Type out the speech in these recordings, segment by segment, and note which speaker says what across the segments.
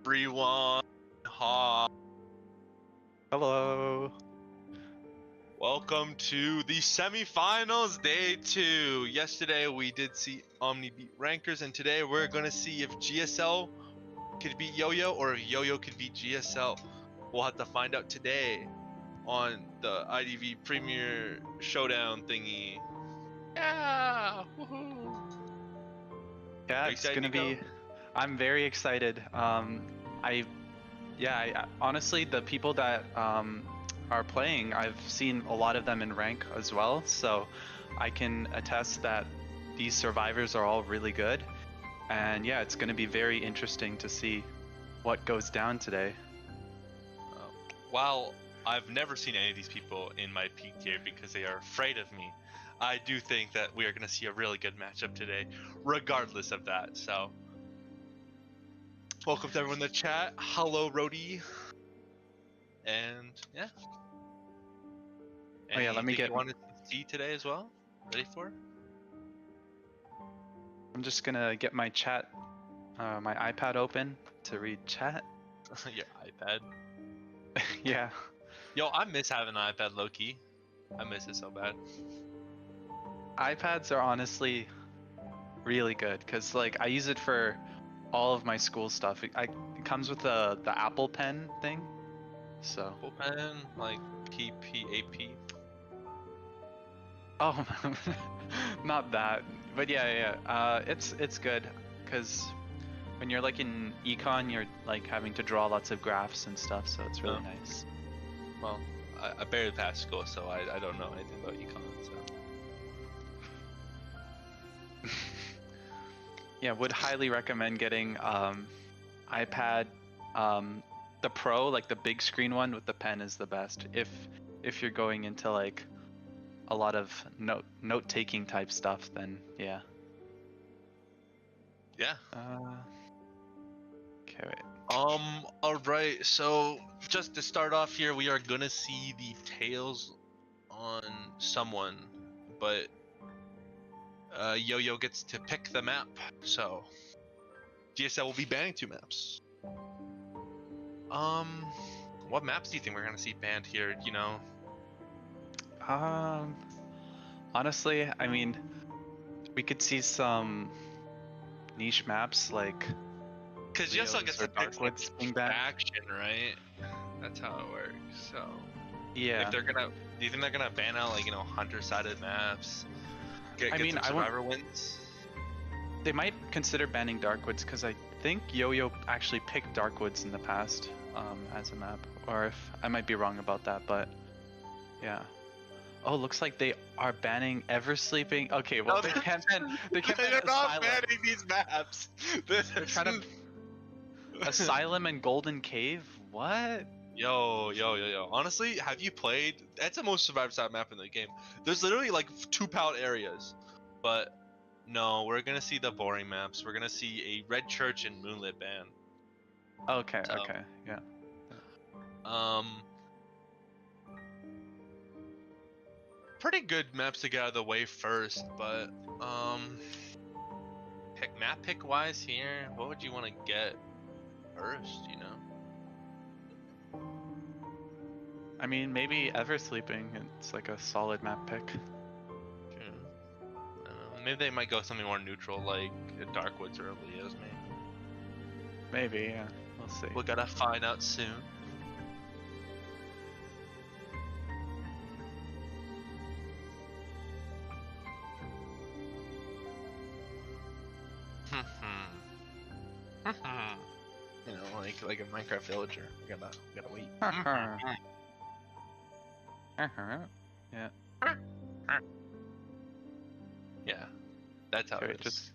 Speaker 1: everyone. Hi.
Speaker 2: Hello.
Speaker 1: Welcome to the semifinals, day 2. Yesterday we did see Omni beat Rankers, and today we're gonna see if GSL could beat YOYO or if YOYO could beat GSL. We'll have to find out today on the IDV Premier Showdown thingy. Yeah! Woohoo!
Speaker 2: Yeah,
Speaker 1: Are you
Speaker 2: it's
Speaker 1: excited,
Speaker 2: gonna
Speaker 1: Nico?
Speaker 2: be. I'm very excited. Honestly, the people that are playing, I've seen a lot of them in rank as well, so I can attest that these survivors are all really good. And yeah, it's gonna be very interesting to see what goes down today.
Speaker 1: While I've never seen any of these people in my peak tier because they are afraid of me, I do think that we are going to see a really good matchup today, regardless of that. So, welcome to everyone in the chat. Hello, Rody. And yeah.
Speaker 2: Oh yeah, let me
Speaker 1: Anything
Speaker 2: get.
Speaker 1: you wanted to see today as well? Ready for?
Speaker 2: I'm just gonna get my chat, my iPad open to read chat.
Speaker 1: Your iPad.
Speaker 2: Yeah.
Speaker 1: Yo, I miss having an iPad, low-key. I miss it so bad.
Speaker 2: iPads are honestly really good because like I use it for all of my school stuff. It comes with the Apple Pen thing, so.
Speaker 1: Apple Pen, like PPAP.
Speaker 2: Oh, not that, but yeah. It's good because when you're like in econ, you're like having to draw lots of graphs and stuff, so it's really nice.
Speaker 1: Well, I barely passed school, so I don't know anything about econ. So.
Speaker 2: Yeah, would highly recommend getting iPad. The Pro, like the big screen one with the pen, is the best if you're going into like a lot of note taking type stuff. Then yeah.
Speaker 1: Yeah.
Speaker 2: Okay. Wait.
Speaker 1: All right. So just to start off here, we are gonna see the tails on someone, but YOYO gets to pick the map. So GSL will be banning 2 maps. What maps do you think we're gonna see banned here? You know.
Speaker 2: Honestly, I mean, we could see some niche maps like.
Speaker 1: Because GSL gets to pick like
Speaker 2: being banned.
Speaker 1: faction, right? That's how it works. So
Speaker 2: Yeah.
Speaker 1: if they're gonna, do you think they're gonna ban out like hunter-sided maps?
Speaker 2: I mean,
Speaker 1: some survivor wins.
Speaker 2: They might consider banning Darkwoods because I think YOYO actually picked Darkwoods in the past as a map, or if I might be wrong about that, but yeah. Oh, looks like they are banning Eversleeping. Okay, well they can't ban. They can't ban
Speaker 1: They're not
Speaker 2: Asylum.
Speaker 1: banning these maps.
Speaker 2: They're trying to. Asylum and Golden Cave. What?
Speaker 1: Yo. Honestly, have you played? That's the most survivor side map in the game. There's literally like 2 pallet areas, but no, we're gonna see the boring maps. We're gonna see a Red Church and Moonlit ban.
Speaker 2: Okay. Okay. Yeah.
Speaker 1: Pretty good maps to get out of the way first, but map pick wise here, what would you want to get first? You know.
Speaker 2: I mean, maybe Eversleeping. It's like a solid map pick.
Speaker 1: Maybe they might go something more neutral, like Darkwoods or Elias,
Speaker 2: Maybe, yeah. We'll see.
Speaker 1: We're gonna find out soon. You know, like a Minecraft villager. We gotta wait.
Speaker 2: Yeah.
Speaker 1: Yeah, that's how it is.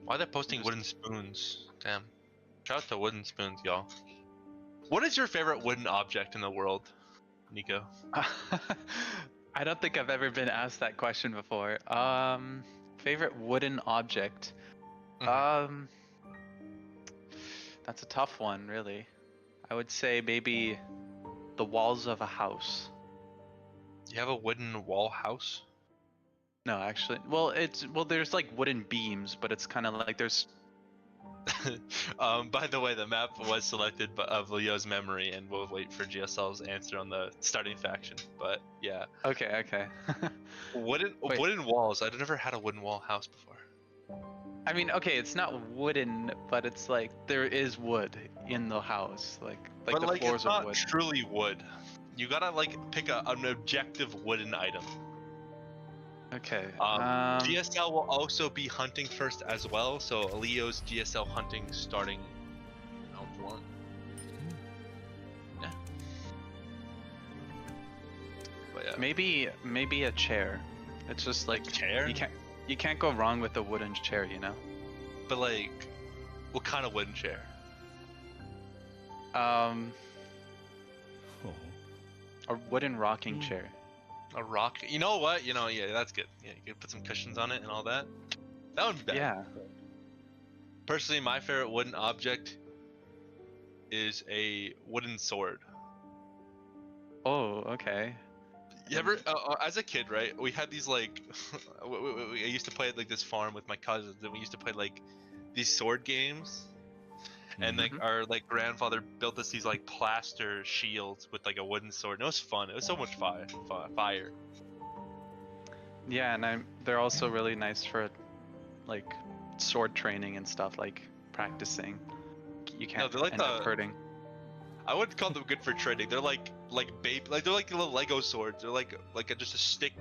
Speaker 1: Why are they posting wooden spoons? Damn. Shout out to wooden spoons, y'all. What is your favorite wooden object in the world, Nico?
Speaker 2: I don't think I've ever been asked that question before. Favorite wooden object? That's a tough one, really. I would say maybe the walls of a house.
Speaker 1: You have a wooden wall house?
Speaker 2: No, actually, well, there's like wooden beams, but it's kind of like there's
Speaker 1: By the way, the map was selected of Leo's memory, and we'll wait for GSL's answer on the starting faction. But yeah,
Speaker 2: Okay, okay. Wait.
Speaker 1: wooden walls. I've never had a wooden wall house before.
Speaker 2: I mean, okay, it's not wooden, but it's like there is wood in the house, like
Speaker 1: But
Speaker 2: the
Speaker 1: like,
Speaker 2: floors
Speaker 1: it's
Speaker 2: are
Speaker 1: not
Speaker 2: wood.
Speaker 1: truly wood. You gotta like pick an objective wooden item.
Speaker 2: Okay.
Speaker 1: GSL will also be hunting first as well, so Leo's GSL hunting starting round 1. Yeah. But yeah.
Speaker 2: Maybe a chair. It's just like
Speaker 1: Chair?
Speaker 2: you can't go wrong with a wooden chair, you know.
Speaker 1: But like, what kind of wooden chair?
Speaker 2: A wooden rocking chair.
Speaker 1: A rock? You know what? Yeah, that's good. Yeah, you could put some cushions on it and all that. That would be bad.
Speaker 2: Yeah.
Speaker 1: Personally, my favorite wooden object is a wooden sword.
Speaker 2: Oh, okay.
Speaker 1: You ever, as a kid, right? We had these like, I used to play at like this farm with my cousins, and we used to play like these sword games. And like our like grandfather built us these like plaster shields with like a wooden sword. And it was fun. It was so much fire.
Speaker 2: Yeah, and they're also really nice for like sword training and stuff, like practicing. You can't
Speaker 1: they're like
Speaker 2: end up hurting.
Speaker 1: I wouldn't call them good for training. They're like babe, like they're like little Lego swords. They're like just a stick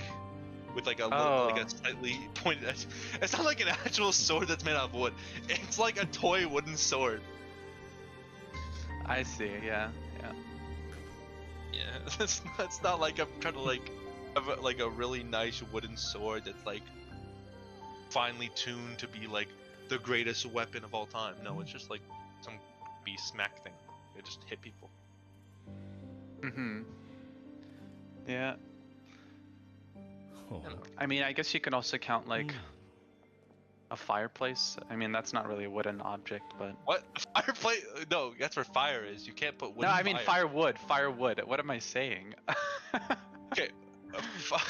Speaker 1: with like a little, like a slightly pointed edge. It's not like an actual sword that's made out of wood. It's like a toy wooden sword.
Speaker 2: I see. Yeah.
Speaker 1: It's not like I'm trying to like have a really nice wooden sword that's like finely tuned to be like the greatest weapon of all time. No, it's just like some beast smack thing. It just hit people.
Speaker 2: Yeah. I mean, I guess you can also count like a fireplace. I mean, that's not really a wooden object, but
Speaker 1: what? Fireplace? No, that's where fire is. You can't put wood.
Speaker 2: No, I mean firewood. Firewood. What am I saying?
Speaker 1: Okay.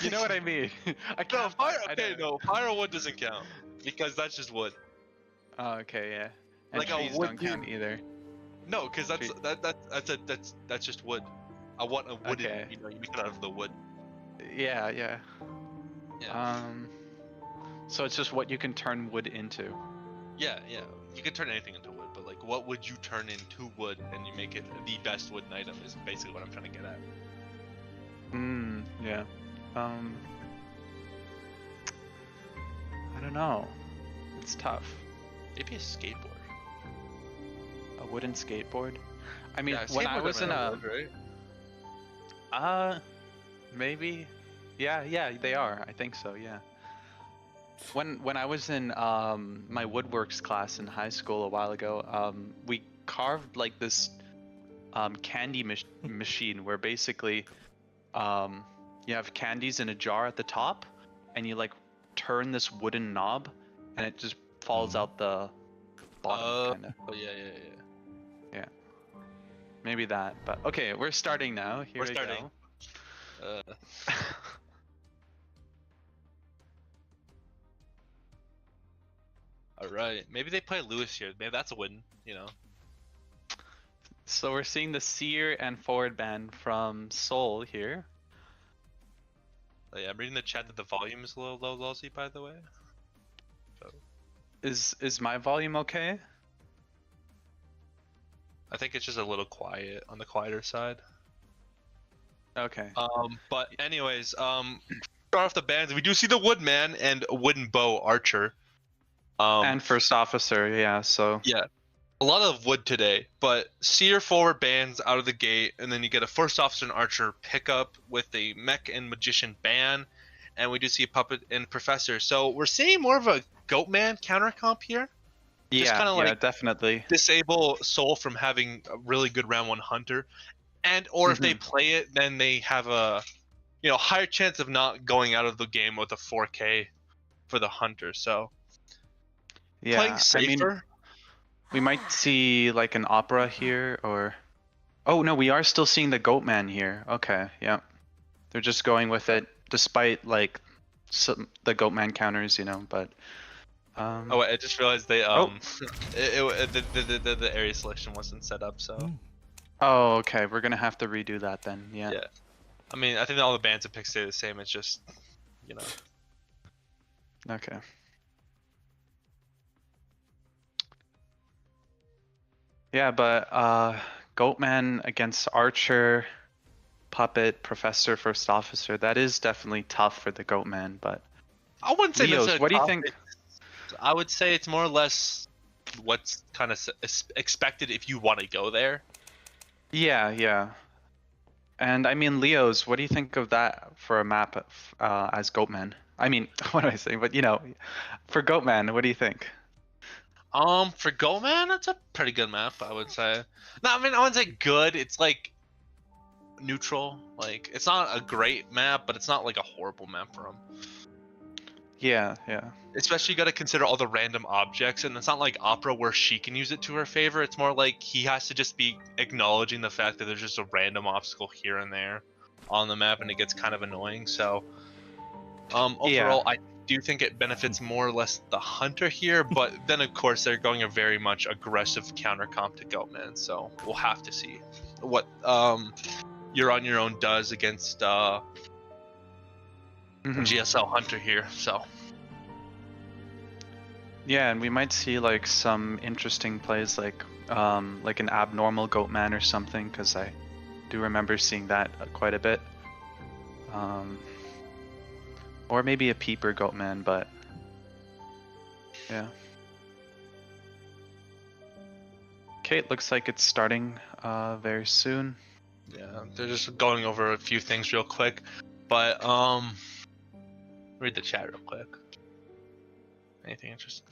Speaker 2: You know what I mean? I can't.
Speaker 1: No, fire. Okay, no, firewood doesn't count because that's just wood.
Speaker 2: Oh, okay, yeah. And
Speaker 1: like
Speaker 2: trees don't count either.
Speaker 1: No, because that's just wood. I want a wooden.
Speaker 2: Okay.
Speaker 1: You make it out of the wood.
Speaker 2: Yeah. So it's just what you can turn wood into.
Speaker 1: Yeah. You can turn anything into wood, but like, what would you turn into wood and you make it the best wooden item is basically what I'm trying to get at.
Speaker 2: Yeah. I don't know. It's tough.
Speaker 1: Maybe a skateboard.
Speaker 2: A wooden skateboard? I mean,
Speaker 1: Yeah,
Speaker 2: when I was in a...
Speaker 1: wood, right?
Speaker 2: Maybe. Yeah, they are. I think so, yeah. When I was in my woodworks class in high school a while ago, we carved like this candy machine where basically you have candies in a jar at the top, and you like turn this wooden knob, and it just falls out the bottom. Kinda.
Speaker 1: Oh yeah.
Speaker 2: Yeah. Maybe that, but okay, we're starting now. Here we go.
Speaker 1: All right, maybe they play Lewis here. Maybe that's a win,
Speaker 2: So we're seeing the seer and forward ban from Seoul here.
Speaker 1: Oh, yeah, I'm reading the chat that the volume is a little low, Lossie, by the way. So.
Speaker 2: Is my volume okay?
Speaker 1: I think it's just a little quiet on the quieter side.
Speaker 2: Okay.
Speaker 1: But anyways, start off the bands. We do see the Woodman and Wooden Bow Archer.
Speaker 2: And First Officer, yeah. So.
Speaker 1: Yeah. A lot of wood today, but Seer forward bands out of the gate, and then you get a First Officer and Archer pickup with a Mech and Magician ban, and we do see a Puppet and Professor. So we're seeing more of a Goatman counter comp here. Just
Speaker 2: Yeah,
Speaker 1: kinda like
Speaker 2: definitely.
Speaker 1: Disable Soul from having a really good round 1 Hunter, or if they play it, then they have a higher chance of not going out of the game with a 4K for the Hunter. So playing safer.
Speaker 2: I mean, we might see like an Opera here, or... Oh, no, we are still seeing the Goatman here. Okay, yeah. They're just going with it, despite, like, the Goatman counters, but...
Speaker 1: Oh wait, I just realized they
Speaker 2: Oh.
Speaker 1: the area selection wasn't set up, so
Speaker 2: Oh, okay. We're gonna have to redo that then. Yeah.
Speaker 1: yeah. I mean, I think all the bands and picks stay the same. It's just, you know.
Speaker 2: Okay. Yeah, but Goatman against Archer, Puppet, Professor, First Officer. That is definitely tough for the Goatman, but
Speaker 1: I wouldn't say
Speaker 2: Leos,
Speaker 1: necessarily
Speaker 2: what do you
Speaker 1: tough.
Speaker 2: think?
Speaker 1: I would say it's more or less what's kind of expected if you want to go there.
Speaker 2: Yeah, yeah. And I mean, Leos, what do you think of that for a map as Goatman? I mean, what do I say? But for Goatman, what do you think?
Speaker 1: For Goatman, that's a pretty good map, I would say. No, I mean, I wouldn't say good. It's like neutral. Like, it's not a great map, but it's not like a horrible map for him.
Speaker 2: Yeah, yeah.
Speaker 1: Especially you got to consider all the random objects, and it's not like Opera where she can use it to her favor. It's more like he has to just be acknowledging the fact that there's just a random obstacle here and there on the map, and it gets kind of annoying. So, overall, I do think it benefits more or less the Hunter here, but then of course they're going a very much aggressive counter comp to Goatman. So we'll have to see what You're on Your Own does against GSL Hunter here. So.
Speaker 2: Yeah, and we might see like some interesting plays like an abnormal Goatman or something, because I do remember seeing that quite a bit. Or maybe a Peeper Goatman, but yeah. Okay, it looks like it's starting very soon.
Speaker 1: Yeah, they're just going over a few things real quick, but read the chat real quick. Anything interesting?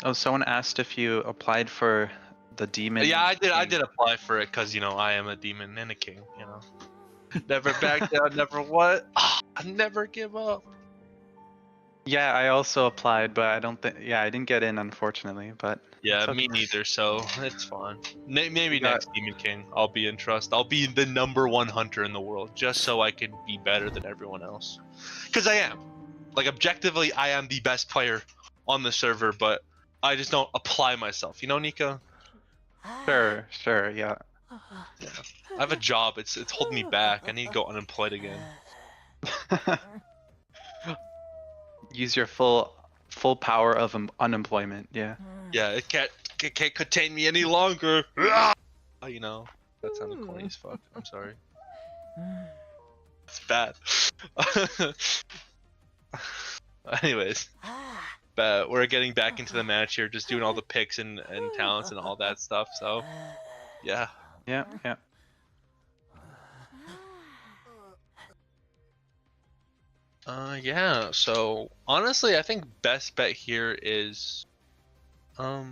Speaker 2: Oh, someone asked if you applied for the demon.
Speaker 1: Yeah, I did.
Speaker 2: King.
Speaker 1: I did apply for it because I am a demon and a king. Never back down. Never what? I never give up.
Speaker 2: Yeah, I also applied, but I don't think. Yeah, I didn't get in, unfortunately. But
Speaker 1: yeah,
Speaker 2: okay.
Speaker 1: Me neither. So it's fine. Maybe next Demon King, I'll be in trust. I'll be the #1 hunter in the world, just so I can be better than everyone else. Because I am. Like objectively, I am the best player on the server, but I just don't apply myself. You know, Nico?
Speaker 2: Sure, yeah.
Speaker 1: Yeah. I have a job. It's holding me back. I need to go unemployed again.
Speaker 2: Use your full power of unemployment. Yeah.
Speaker 1: Yeah, it can't contain me any longer. That sounded corny as fuck. I'm sorry. It's bad. Anyways, but we're getting back into the match here, just doing all the picks and talents and all that stuff. So, yeah.
Speaker 2: Yeah.
Speaker 1: Yeah. So honestly, I think best bet here is, yeah,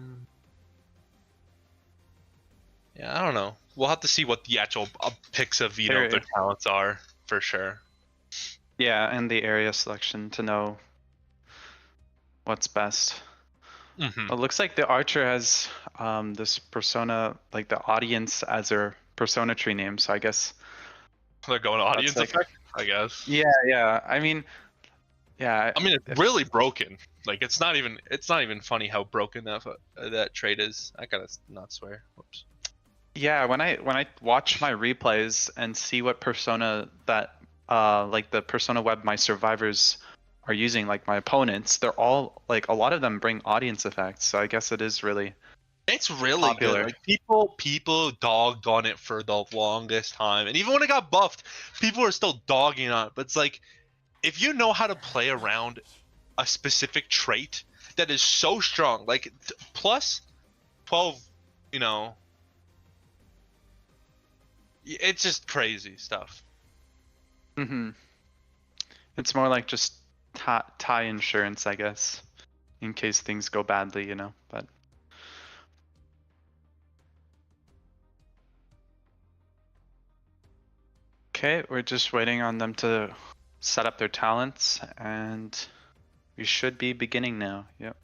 Speaker 1: I don't know. We'll have to see what the actual picks of their talents are for sure.
Speaker 2: Yeah, and the area selection to know what's best.
Speaker 1: Mm-hmm.
Speaker 2: It looks like the Archer has this persona, like the audience as their persona tree name. So I guess
Speaker 1: they're going audience effect. I guess.
Speaker 2: Yeah. I mean, yeah.
Speaker 1: I mean, it's really broken. Like, it's not even funny how broken that trait is. I gotta not swear. Whoops.
Speaker 2: Yeah, when I watch my replays and see what persona that like the persona web my survivors are using, like my opponents, they're all like a lot of them bring audience effects. So I guess it is really.
Speaker 1: It's really
Speaker 2: popular.
Speaker 1: Good. Like people dogged on it for the longest time, and even when it got buffed, people are still dogging on it. But it's like, if you know how to play around a specific trait that is so strong, like plus 12, it's just crazy stuff.
Speaker 2: It's more like just tie insurance, I guess, in case things go badly, but. Okay, we're just waiting on them to set up their talents, and we should be beginning now. Yep.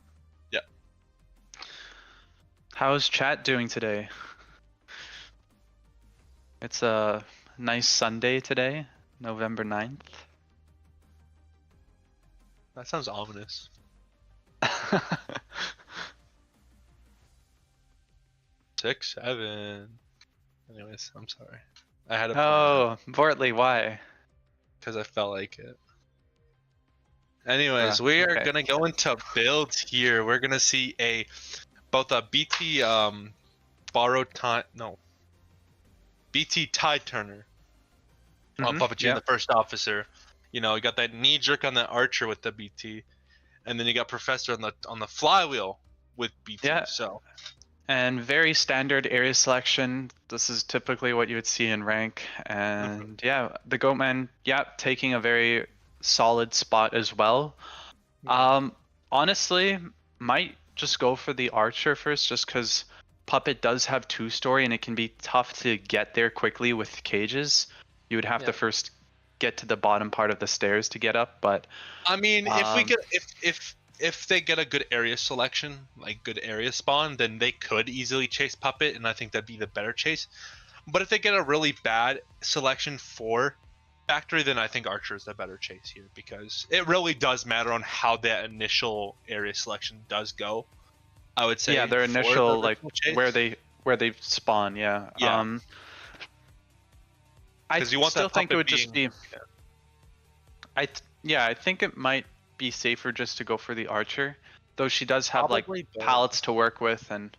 Speaker 1: Yeah.
Speaker 2: How's chat doing today? It's a nice Sunday today, November 9th.
Speaker 1: That sounds ominous. 6, 7. Anyways, I'm sorry. I had a
Speaker 2: Oh, Bortley, why?
Speaker 1: because I felt like it. Anyways, we are gonna go into builds here. We're gonna see both a BT borrowed time BT tie turner on Puppeteer and the first officer. You know, you got that knee jerk on the archer with the BT, and then you got Professor on the flywheel with BT.
Speaker 2: Yeah.
Speaker 1: So.
Speaker 2: And very standard area selection. This is typically what you would see in rank. And yeah, the Goatman, taking a very solid spot as well. Honestly, might just go for the archer first, just because Puppet does have 2-story and it can be tough to get there quickly with cages. You would have to first get to the bottom part of the stairs to get up. But
Speaker 1: I mean, if they get a good area selection, like good area spawn, then they could easily chase Puppet, and I think that'd be the better chase. But if they get a really bad selection for Factory, then I think Archer is the better chase here, because it really does matter on how that initial area selection does go. I would say
Speaker 2: their initial where they spawn. I still think it would just be. I think it might be safer just to go for the archer, though she does have pallets to work with, and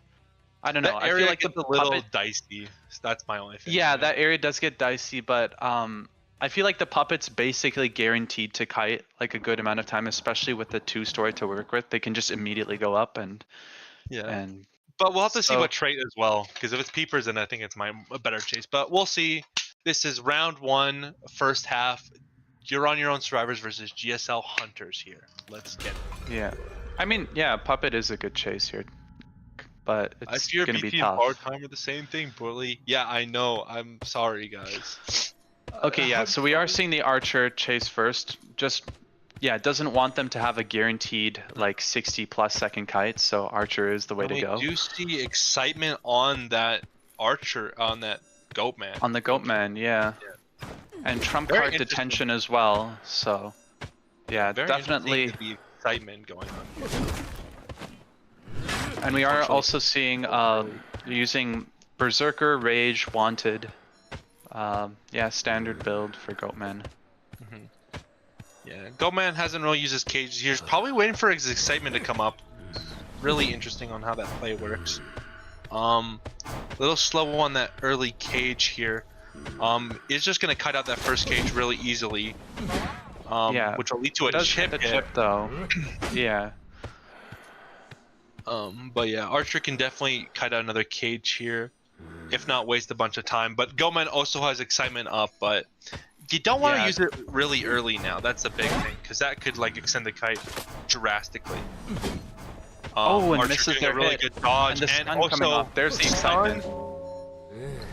Speaker 2: I don't know. I feel like
Speaker 1: it's a little dicey. So that's my only thing.
Speaker 2: Yeah, that area does get dicey, but I feel like the Puppet's basically guaranteed to kite like a good amount of time, especially with the 2-story to work with. They can just immediately go up and
Speaker 1: but we'll have to see what trait as well, because if it's peepers, then I think it's a better chase. But we'll see. This is round 1, first half. You're on your own survivors versus GSL hunters here. Let's get it.
Speaker 2: Yeah. I mean, Puppet is a good chase here, but it's going to be tough.
Speaker 1: Bar time are the same thing, Bortley. Yeah, I know. I'm sorry, guys.
Speaker 2: Okay, so we are seeing the archer chase first. Just, doesn't want them to have a guaranteed 60+ second kite, so archer is the way to go.
Speaker 1: We do see excitement on that archer, on that Goatman.
Speaker 2: On the Goatman, yeah. And trump card detention as well, so definitely
Speaker 1: the excitement going on here.
Speaker 2: And we are also seeing using Berserker, Rage, Wanted. Standard build for Goatman.
Speaker 1: Yeah, Goatman hasn't really used his cage. He's probably waiting for his excitement to come up. Really interesting on how that play works. A little slow on that early cage here. Is just gonna cut out that first cage really easily. Which will lead to a chip hit.
Speaker 2: Chip though.
Speaker 1: But Archer can definitely cut out another cage here, if not waste a bunch of time. But Goatman also has excitement up, but you don't want to use it really early now. That's the big thing, because that could extend the kite drastically.
Speaker 2: And
Speaker 1: Archer
Speaker 2: misses their
Speaker 1: really
Speaker 2: hit.
Speaker 1: good dodge,
Speaker 2: and also coming up. There's the excitement.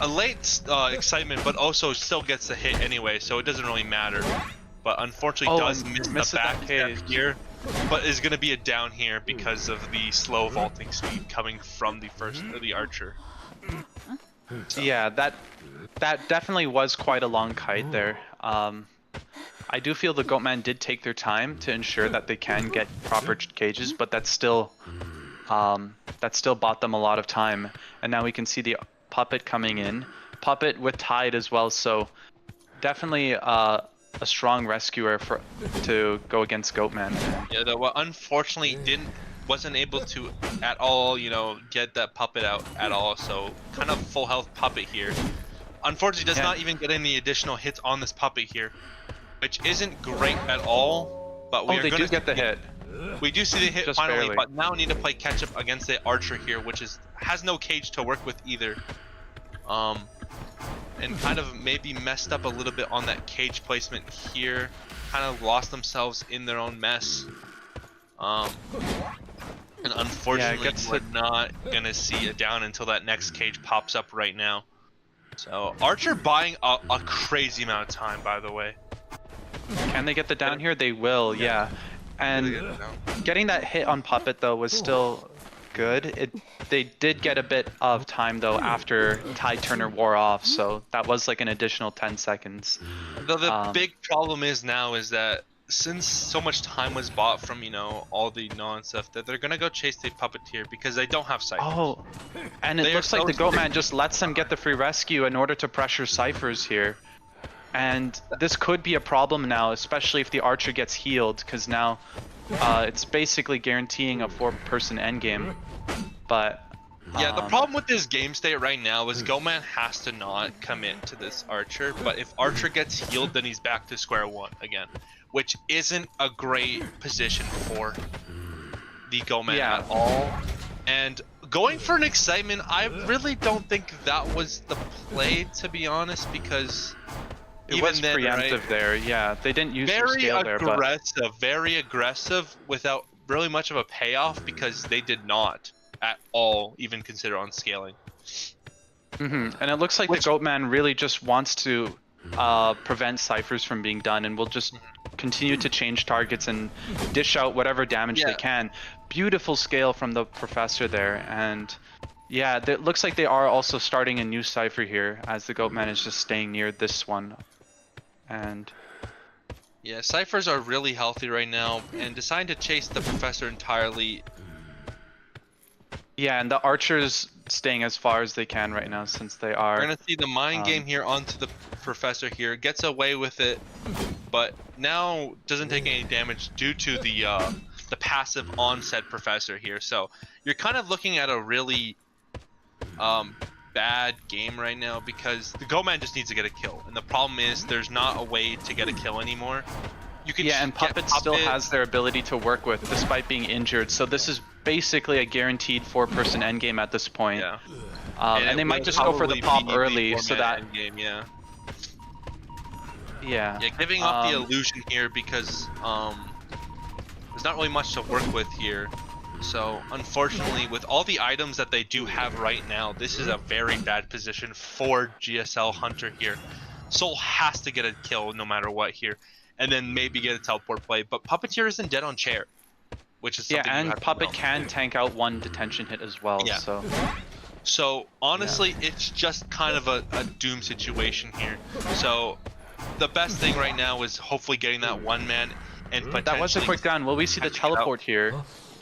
Speaker 1: A late excitement, but also still gets the hit anyway, so it doesn't really matter. But unfortunately does miss the back hit here, but is going to be a down here because of the slow vaulting speed coming from the archer.
Speaker 2: Yeah, that definitely was quite a long kite there. I do feel the Goatman did take their time to ensure that they can get proper cages, but that still bought them a lot of time. And now we can see the Puppet coming in. Puppet with Tide as well, so definitely a strong rescuer to go against Goatman.
Speaker 1: Yeah, though unfortunately wasn't able to at all, get that Puppet out at all. So kind of full health Puppet here. Unfortunately, does not even get any additional hits on this Puppet here, which isn't great at all. But we
Speaker 2: do get the hit.
Speaker 1: We do see the hit
Speaker 2: Just
Speaker 1: finally,
Speaker 2: barely.
Speaker 1: but now need to play catch up against the archer here, which has no cage to work with either. And kind of maybe messed up a little bit on that cage placement here. Kind of lost themselves in their own mess. And unfortunately, we're not gonna see a down until that next cage pops up right now. So Archer buying a crazy amount of time, by the way.
Speaker 2: Can they get the down here? They will, yeah. And getting that hit on Puppet though was still good. They did get a bit of time though after Tide Turner wore off, so that was an additional 10 seconds.
Speaker 1: Though the big problem is now is that since so much time was bought from, you know, all the non-stuff, that they're gonna go chase the puppeteer because they don't have ciphers.
Speaker 2: Oh, and it looks like the Goatman just lets them get the free rescue in order to pressure ciphers here. And this could be a problem now, especially if the Archer gets healed, because now it's basically guaranteeing a 4-person endgame. But
Speaker 1: yeah, the problem with this game state right now is Goatman has to not commit to this Archer, but if Archer gets healed, then he's back to square one again, which isn't a great position for the Goatman at all. And going for an excitement, I really don't think that was the play, to be honest, because
Speaker 2: it was preemptive there. Yeah, they didn't use their scale there, but
Speaker 1: very aggressive without really much of a payoff, because they did not at all even consider on scaling.
Speaker 2: And it looks like the Goatman really just wants to prevent ciphers from being done, and will just continue to change targets and dish out whatever damage they can. Beautiful scale from the Professor there, and yeah, it looks like they are also starting a new cipher here, as the Goatman is just staying near this one. And
Speaker 1: yeah, ciphers are really healthy right now, and deciding to chase the Professor entirely.
Speaker 2: Yeah, and the Archers staying as far as they can right now, since they are.
Speaker 1: We're gonna see the mind game here onto the Professor here. Gets away with it, but now doesn't take any damage due to the passive onset Professor here. So you're kind of looking at a really bad game right now, because the Goatman just needs to get a kill, and the problem is there's not a way to get a kill anymore. You can
Speaker 2: and Puppet still has their ability to work with despite being injured, so this is basically a guaranteed 4-person endgame at this point.
Speaker 1: Yeah.
Speaker 2: And they might just go for the pop early, so that
Speaker 1: endgame,
Speaker 2: yeah,
Speaker 1: giving up the illusion here, because there's not really much to work with here. So unfortunately, with all the items that they do have right now, this is a very bad position for GSL Hunter here. Soul has to get a kill no matter what here, and then maybe get a teleport play. But Puppeteer isn't dead on chair, which is something
Speaker 2: and Puppet can tank out one detention hit as well.
Speaker 1: Yeah. So honestly, it's just kind of a doom situation here. So the best thing right now is hopefully getting that one man and potentially.
Speaker 2: That was a quick down. Will we see the teleport here?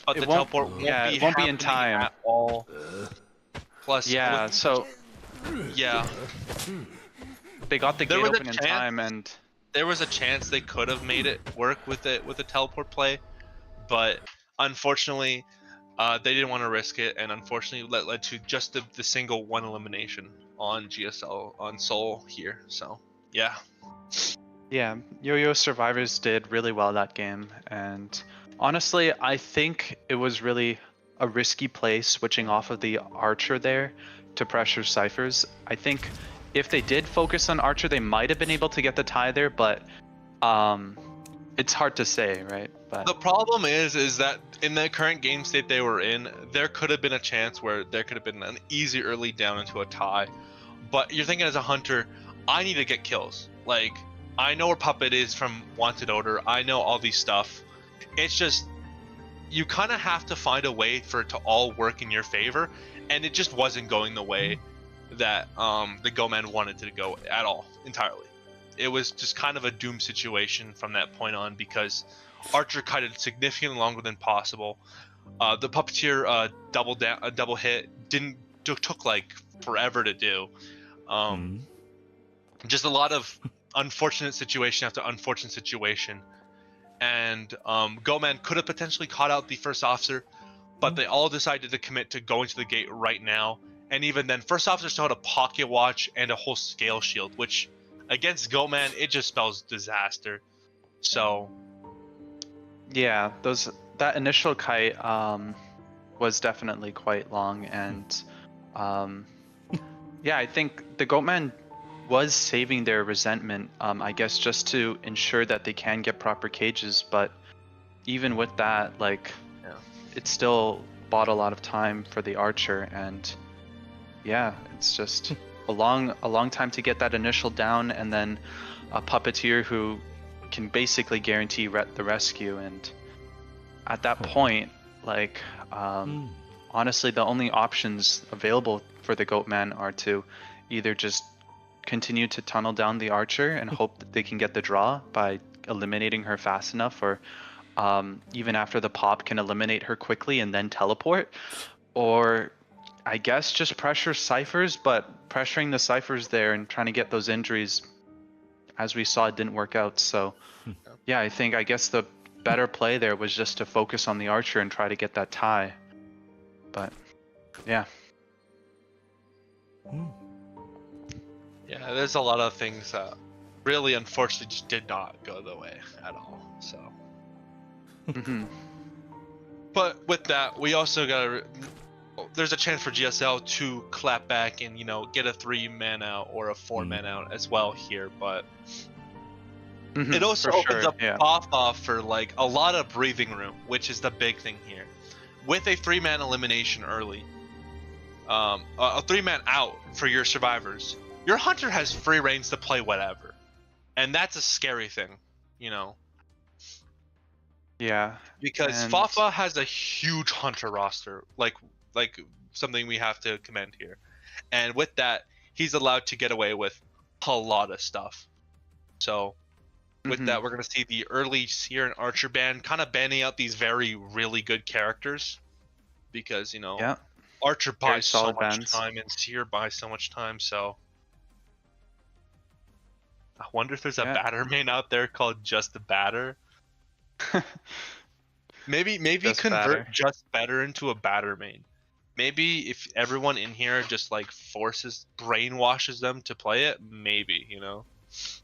Speaker 1: But the teleport won't
Speaker 2: it won't be in time
Speaker 1: at all. Plus,
Speaker 2: they got the gate open in time, and
Speaker 1: there was a chance they could have made it work with a teleport play, but unfortunately, they didn't want to risk it, and unfortunately, led to just the single one elimination on GSL on Soul here. So yeah.
Speaker 2: Yeah, YOYO Survivors did really well that game, and honestly, I think it was really a risky play switching off of the Archer there to pressure ciphers. I think if they did focus on Archer, they might have been able to get the tie there, but it's hard to say, right? But
Speaker 1: the problem is that in the current game state they were in, there could have been a chance where there could have been an easy early down into a tie. But you're thinking as a hunter, I need to get kills. Like, I know where Puppet is from Wanted Order. I know all these stuff. It's just, you kind of have to find a way for it to all work in your favor, and it just wasn't going the way that the Goatman wanted it to go at all, entirely. It was just kind of a doom situation from that point on, because Archer kited significantly longer than possible. The Puppeteer double hit took like forever to do. Just a lot of unfortunate situation after unfortunate situation. And Goatman could have potentially caught out the first officer, but they all decided to commit to going to the gate right now. And even then, first officer still had a pocket watch and a whole scale shield, which against Goatman, it just spells disaster. So
Speaker 2: yeah, that initial kite was definitely quite long, and yeah, I think the Goatman was saving their resentment, I guess, just to ensure that they can get proper cages. But even with that, like, it still bought a lot of time for the Archer, and yeah, it's just a long time to get that initial down, and then a Puppeteer who can basically guarantee the rescue. And at that point, like, honestly, the only options available for the Goatman are to either just continue to tunnel down the Archer and hope that they can get the draw by eliminating her fast enough, or even after the pop can eliminate her quickly and then teleport, or I guess just pressure ciphers, but pressuring the ciphers there and trying to get those injuries, as we saw, it didn't work out. So yeah, I guess the better play there was just to focus on the archer and try to get that tie. But yeah.
Speaker 1: Yeah, there's a lot of things that really unfortunately just did not go the way at all. So but with that, we also got there's a chance for GSL to clap back and, you know, get a 3-man out or a 4-man out as well here, but it also opens up off for like a lot of breathing room, which is the big thing here. With a 3-man elimination early, a 3-man out for your survivors, your hunter has free reigns to play whatever, and that's a scary thing, you know.
Speaker 2: Yeah.
Speaker 1: Because Fafa has a huge hunter roster, like something we have to commend here, and with that, he's allowed to get away with a lot of stuff. So with that, we're going to see the early Seer and Archer ban kind of banning out these really good characters, because, you know, Archer buys so much time and Seer buys so much time. So I wonder if there's a batter main out there called Just the Batter. maybe convert Just Better into a batter main. Maybe if everyone in here just like brainwashes them to play it, maybe, you know.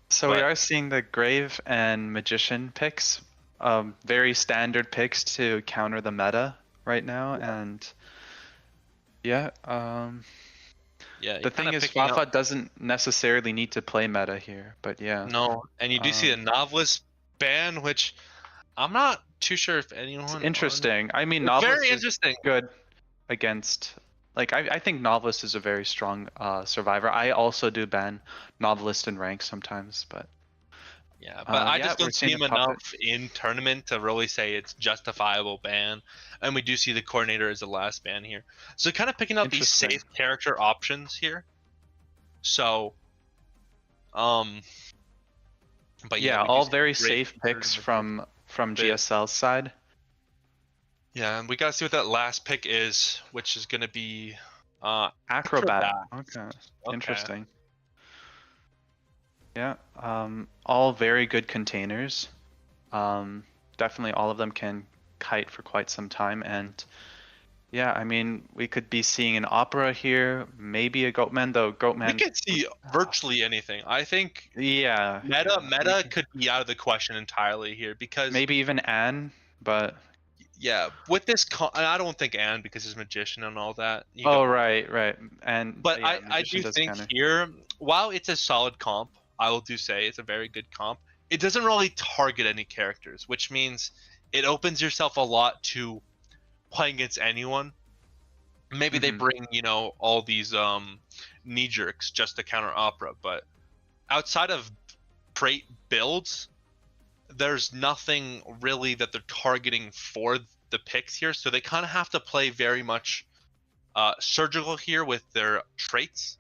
Speaker 2: So we are seeing the Grave and Magician picks, very standard picks to counter the meta right now, and the thing is, Fafa doesn't necessarily need to play meta here, but
Speaker 1: no, and you do see the Novelist ban, which I'm not too sure if anyone.
Speaker 2: It's interesting. I mean, Novelist very interesting. Is good against. Like, I think Novelist is a very strong survivor. I also do ban Novelist in rank sometimes, but...
Speaker 1: Yeah, but I just don't see him enough in tournament to really say it's justifiable ban. And we do see the Coordinator as the last ban here. So kind of picking up these safe character options here. So... But
Speaker 2: yeah, all very safe picks from GSL's side.
Speaker 1: Yeah, and we gotta see what that last pick is, which is gonna be
Speaker 2: Acrobat. Okay. Interesting. Yeah, all very good containers. Definitely all of them can kite for quite some time, and yeah, I mean, we could be seeing an Opera here, maybe a Goatman, though Goatman...
Speaker 1: We could see virtually anything. I think meta could be out of the question entirely here, because...
Speaker 2: Maybe even Anne, but...
Speaker 1: Yeah, with this, I don't think Anne, because he's Magician and all that.
Speaker 2: Right. And
Speaker 1: but yeah, I do think here, while it's a solid comp, I will do say it's a very good comp. It doesn't really target any characters, which means it opens yourself a lot to playing against anyone. Maybe they bring, you know, all these knee jerks just to counter Opera, but outside of trait builds, there's nothing really that they're targeting for the picks here, so they kind of have to play very much surgical here with their traits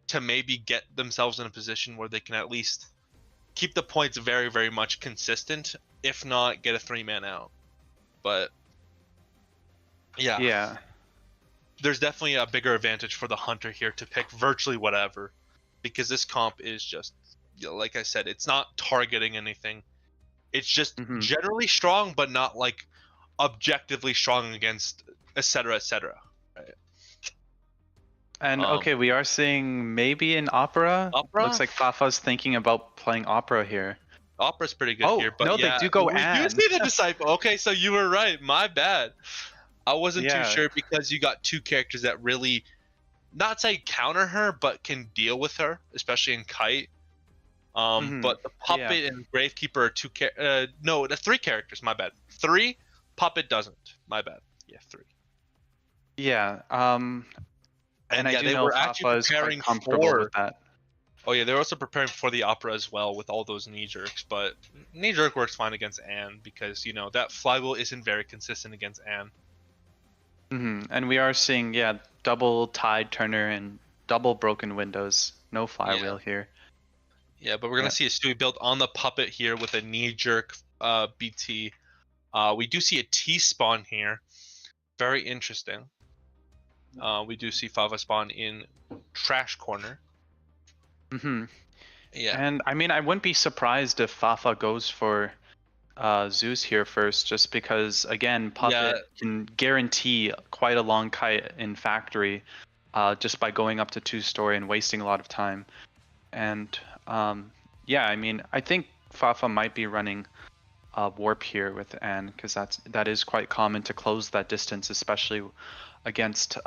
Speaker 1: to maybe get themselves in a position where they can at least keep the points very much consistent, if not get a 3-man out. But yeah, there's definitely a bigger advantage for the Hunter here to pick virtually whatever, because this comp is just, you know, like I said, it's not targeting anything. It's just generally strong, but not like objectively strong against etc. Right?
Speaker 2: And okay, we are seeing maybe an Opera. Looks like Fafa's thinking about playing Opera here.
Speaker 1: Opera's pretty good here, but
Speaker 2: no, they do go Anne.
Speaker 1: You see the Disciple. Okay, so you were right. My bad. I wasn't too sure, because you got two characters that really, not say counter her, but can deal with her, especially in Kite. But the Puppet and Gravekeeper are the 3 characters, my bad. 3, Puppet doesn't, my bad. Yeah, 3.
Speaker 2: Yeah, and I do know Fafa is quite comfortable with that.
Speaker 1: Oh yeah, they're also preparing for the Opera as well with all those knee jerks, but knee jerk works fine against Anne, because, you know, that flywheel isn't very consistent against Anne.
Speaker 2: And we are seeing, double Tide Turner and double broken windows, no flywheel here.
Speaker 1: Yeah, but we're gonna see a Stewie build on the puppet here with a knee-jerk BT. We do see a T spawn here. Very interesting. We do see Fafa spawn in trash corner.
Speaker 2: Mm-hmm.
Speaker 1: Yeah.
Speaker 2: And I mean, I wouldn't be surprised if Fafa goes for Zeus here first, just because again, Puppet can guarantee quite a long kite in factory, just by going up to 2-story and wasting a lot of time. And yeah, I mean, I think Fafa might be running warp here with Anne, because that is quite common to close that distance, especially against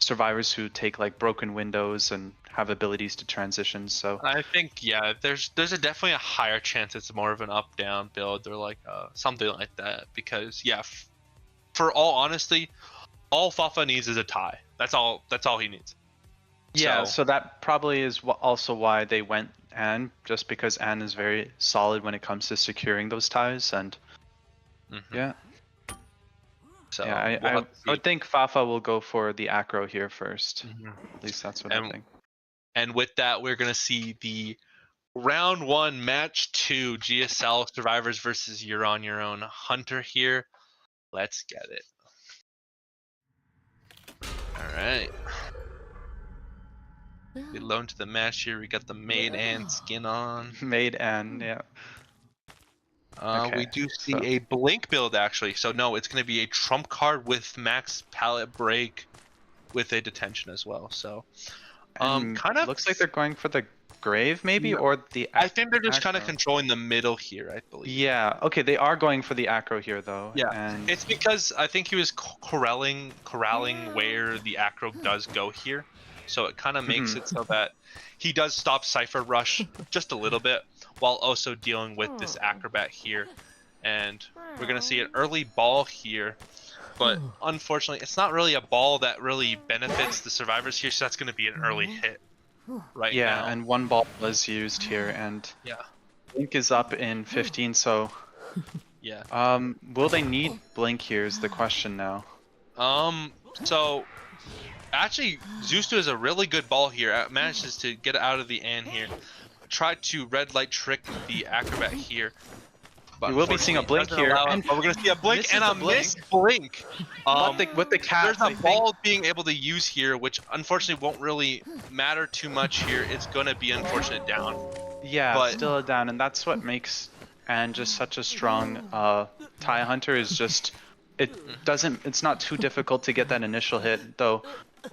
Speaker 2: survivors who take like broken windows and have abilities to transition. So
Speaker 1: I think there's definitely a higher chance it's more of an up down build or like something like that, because for all honesty, all Fafa needs is a tie. That's all he needs.
Speaker 2: Yeah, so that probably is also why they went Anne, just because Anne is very solid when it comes to securing those ties, and yeah. So yeah, I would think Fafa will go for the acro here first. At least that's what I think.
Speaker 1: And with that, we're gonna see the round 1, match 2, GSL survivors versus You're on Your Own Hunter here. Let's get it. All right. We loan to the match here. We got the Maid Anne skin on.
Speaker 2: Maid Anne, yeah.
Speaker 1: Okay, we do see a blink build actually. So no, it's going to be a trump card with max pallet break with a detention as well. So kind of
Speaker 2: looks like they're going for the grave maybe, or the
Speaker 1: I think they're just kind of controlling the middle here, I believe.
Speaker 2: Yeah, okay, they are going for the acro here though.
Speaker 1: Yeah,
Speaker 2: and
Speaker 1: it's because I think he was corralling where the acro does go here. So it kind of makes it so that he does stop Cypher Rush just a little bit while also dealing with this Acrobat here. And we're going to see an early ball here. But unfortunately, it's not really a ball that really benefits the survivors here, so that's going to be an early hit right now.
Speaker 2: Yeah, and one ball was used here, and Blink is up in 15, so...
Speaker 1: Yeah.
Speaker 2: Will they need Blink here is the question now.
Speaker 1: So... Actually, Zeus does a really good ball here. Manages to get out of the Anne here. Tried to red light trick the Acrobat here.
Speaker 2: But we will be seeing a blink here.
Speaker 1: But we're going to see a blink and a missed blink.
Speaker 2: With the cat,
Speaker 1: there's a ball being able to use here, which unfortunately won't really matter too much here. It's going to be unfortunate down.
Speaker 2: Yeah, but still a down. And that's what makes Anne just such a strong tie hunter, is just... It's not too difficult to get that initial hit, though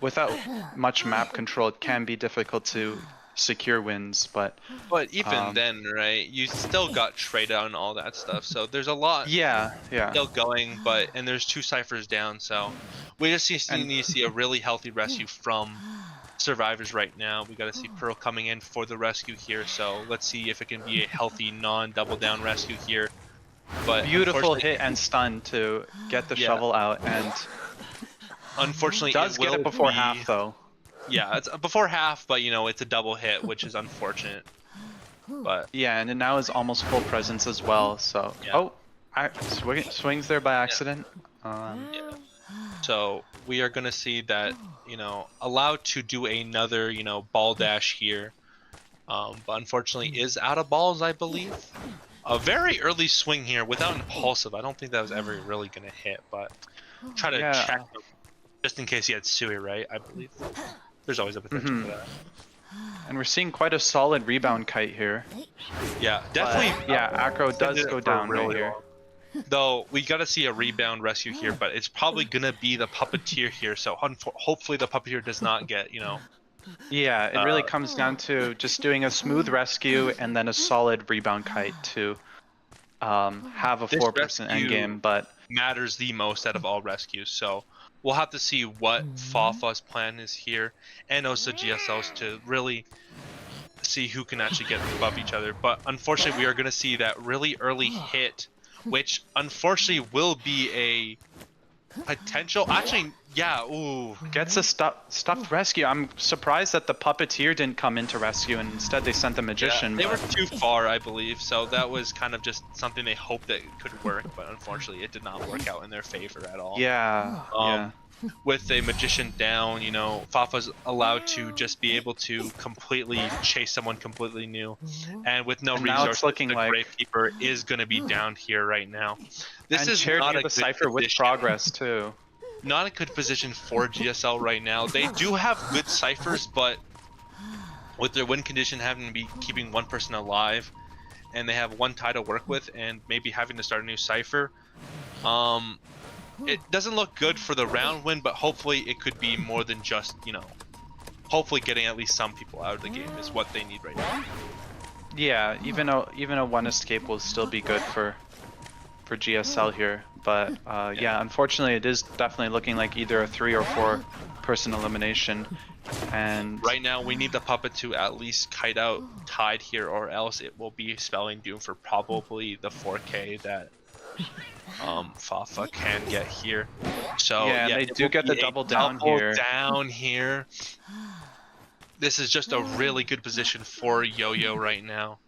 Speaker 2: without much map control it can be difficult to secure wins, but
Speaker 1: even then, right, you still got trade out and all that stuff, so there's a lot still going, and there's 2 ciphers down, so we just need to see a really healthy rescue from survivors right now. We got to see Pearl coming in for the rescue here, so let's see if it can be a healthy non-double down rescue here. But
Speaker 2: beautiful hit and stun to get the shovel out, and
Speaker 1: unfortunately
Speaker 2: does get it before half though.
Speaker 1: Yeah, it's before half, but you know, it's a double hit, which is unfortunate. But
Speaker 2: yeah, and it now is almost full presence as well. So swings there by accident.
Speaker 1: So we are gonna see that, you know, allowed to do another, you know, ball dash here, but unfortunately is out of balls, I believe. A very early swing here without impulsive. I don't think that was ever really going to hit, but try to check him just in case he had Sui, right? I believe. There's always a potential for that.
Speaker 2: And we're seeing quite a solid rebound kite here.
Speaker 1: Yeah, definitely.
Speaker 2: Acro does go down right here.
Speaker 1: Though we got to see a rebound rescue here, but it's probably going to be the Puppeteer here, so hopefully the Puppeteer does not get, you know...
Speaker 2: Yeah, it really comes down to just doing a smooth rescue and then a solid rebound kite to have a 4-person endgame, but
Speaker 1: matters the most out of all rescues. So we'll have to see what Fafa's plan is here, and also GSL's, to really see who can actually get above each other. But unfortunately, we are going to see that really early hit, which unfortunately will be a potential. Actually, yeah, ooh.
Speaker 2: Gets a stuffed rescue. I'm surprised that the Puppeteer didn't come into rescue, and instead they sent the Magician.
Speaker 1: They were too far, I believe, so that was kind of just something they hoped that could work, but unfortunately it did not work out in their favor at all.
Speaker 2: Yeah,
Speaker 1: with a magician down, you know, Fafa's allowed to just be able to completely chase someone completely new, and with no
Speaker 2: And now
Speaker 1: resources,
Speaker 2: it's looking
Speaker 1: the
Speaker 2: like
Speaker 1: Gravekeeper is going to be down here right now. This
Speaker 2: and
Speaker 1: is
Speaker 2: chair
Speaker 1: not
Speaker 2: near
Speaker 1: a
Speaker 2: the
Speaker 1: good
Speaker 2: cipher with
Speaker 1: position.
Speaker 2: progress too.
Speaker 1: Not a good position for GSL right now. They do have good ciphers, but with their win condition having to be keeping one person alive, and they have one tie to work with, and maybe having to start a new cipher, it doesn't look good for the round win. But hopefully, it could be more than just, you know, hopefully getting at least some people out of the game is what they need right now.
Speaker 2: Yeah, even a one escape will still be good for GSL here, but yeah, unfortunately, it is definitely looking like either a 3 or 4 person elimination. And
Speaker 1: right now, we need the puppet to at least kite out Tide here, or else it will be spelling doom for probably the 4K that Fafa can get here. So
Speaker 2: yeah,
Speaker 1: yeah,
Speaker 2: they
Speaker 1: it
Speaker 2: do
Speaker 1: will
Speaker 2: get
Speaker 1: be
Speaker 2: the
Speaker 1: a
Speaker 2: double down
Speaker 1: double
Speaker 2: here.
Speaker 1: down here. This is just a really good position for YOYO right now.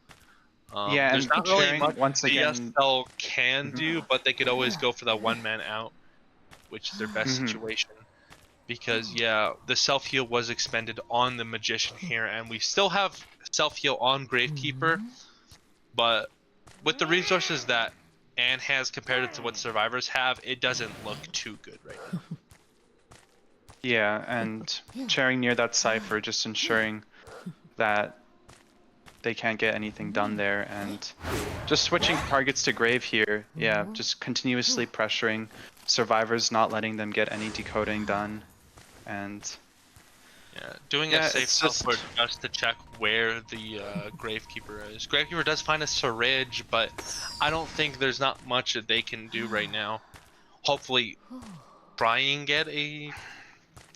Speaker 2: Yeah,
Speaker 1: There's
Speaker 2: and
Speaker 1: not really
Speaker 2: sharing
Speaker 1: much
Speaker 2: once again.
Speaker 1: GSL can do, but they could always go for that one man out, which is their best situation. Because yeah, the self heal was expended on the magician here, and we still have self heal on Gravekeeper, but with the resources that Anne has compared it to what survivors have, it doesn't look too good right now.
Speaker 2: Yeah, and chairing near that cipher, just ensuring that they can't get anything done there, and just switching targets to Grave here. Yeah, just continuously pressuring survivors, not letting them get any decoding done, and
Speaker 1: Yeah, doing
Speaker 2: yeah,
Speaker 1: a safe
Speaker 2: it's
Speaker 1: teleport just to check where the Gravekeeper is. Gravekeeper does find a syringe, but I don't think there's not much that they can do right now. Hopefully, try and get a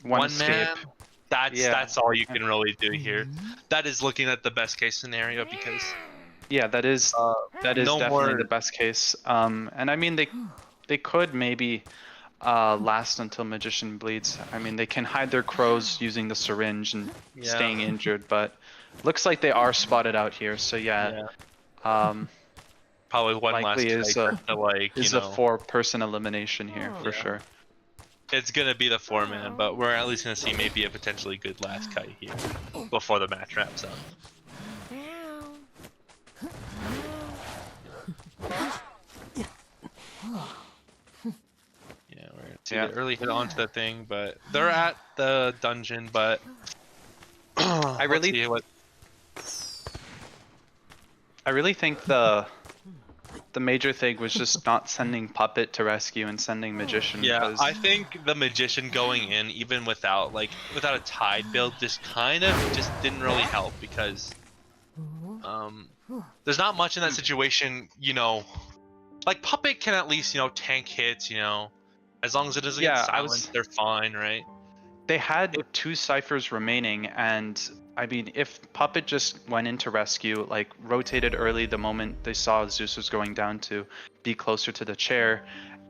Speaker 2: one
Speaker 1: one man.
Speaker 2: escape. Yeah,
Speaker 1: That's all you can really do here. That is looking at the best case scenario, because
Speaker 2: yeah, that is
Speaker 1: no
Speaker 2: definitely
Speaker 1: more.
Speaker 2: the best case. And I mean they could maybe last until Magician bleeds. I mean, they can hide their crows using the syringe and
Speaker 1: Yeah,
Speaker 2: staying injured, but looks like they are spotted out here. So yeah,
Speaker 1: yeah.
Speaker 2: um,
Speaker 1: Probably one last
Speaker 2: likely
Speaker 1: kite just to, like, you
Speaker 2: is a
Speaker 1: know.
Speaker 2: 4-person elimination here for
Speaker 1: Yeah.
Speaker 2: sure.
Speaker 1: It's gonna be the 4-man, but we're at least gonna see maybe a potentially good last kite here before the match wraps up. Yeah, we're gonna see the early hit onto the thing, but they're at the dungeon. But
Speaker 2: I
Speaker 1: let's see what.
Speaker 2: really think the major thing was just not sending Puppet to rescue and sending Magician.
Speaker 1: Yeah,
Speaker 2: Cause
Speaker 1: I think the magician going in, even without a tide build, just kind of just didn't really help, because there's not much in that situation, you know. Like, Puppet can at least, you know, tank hits, you know, as long as it doesn't get silenced, they're fine, right?
Speaker 2: They had 2 ciphers remaining, and I mean, if Puppet just went into rescue, like rotated early the moment they saw Zeus was going down to be closer to the chair,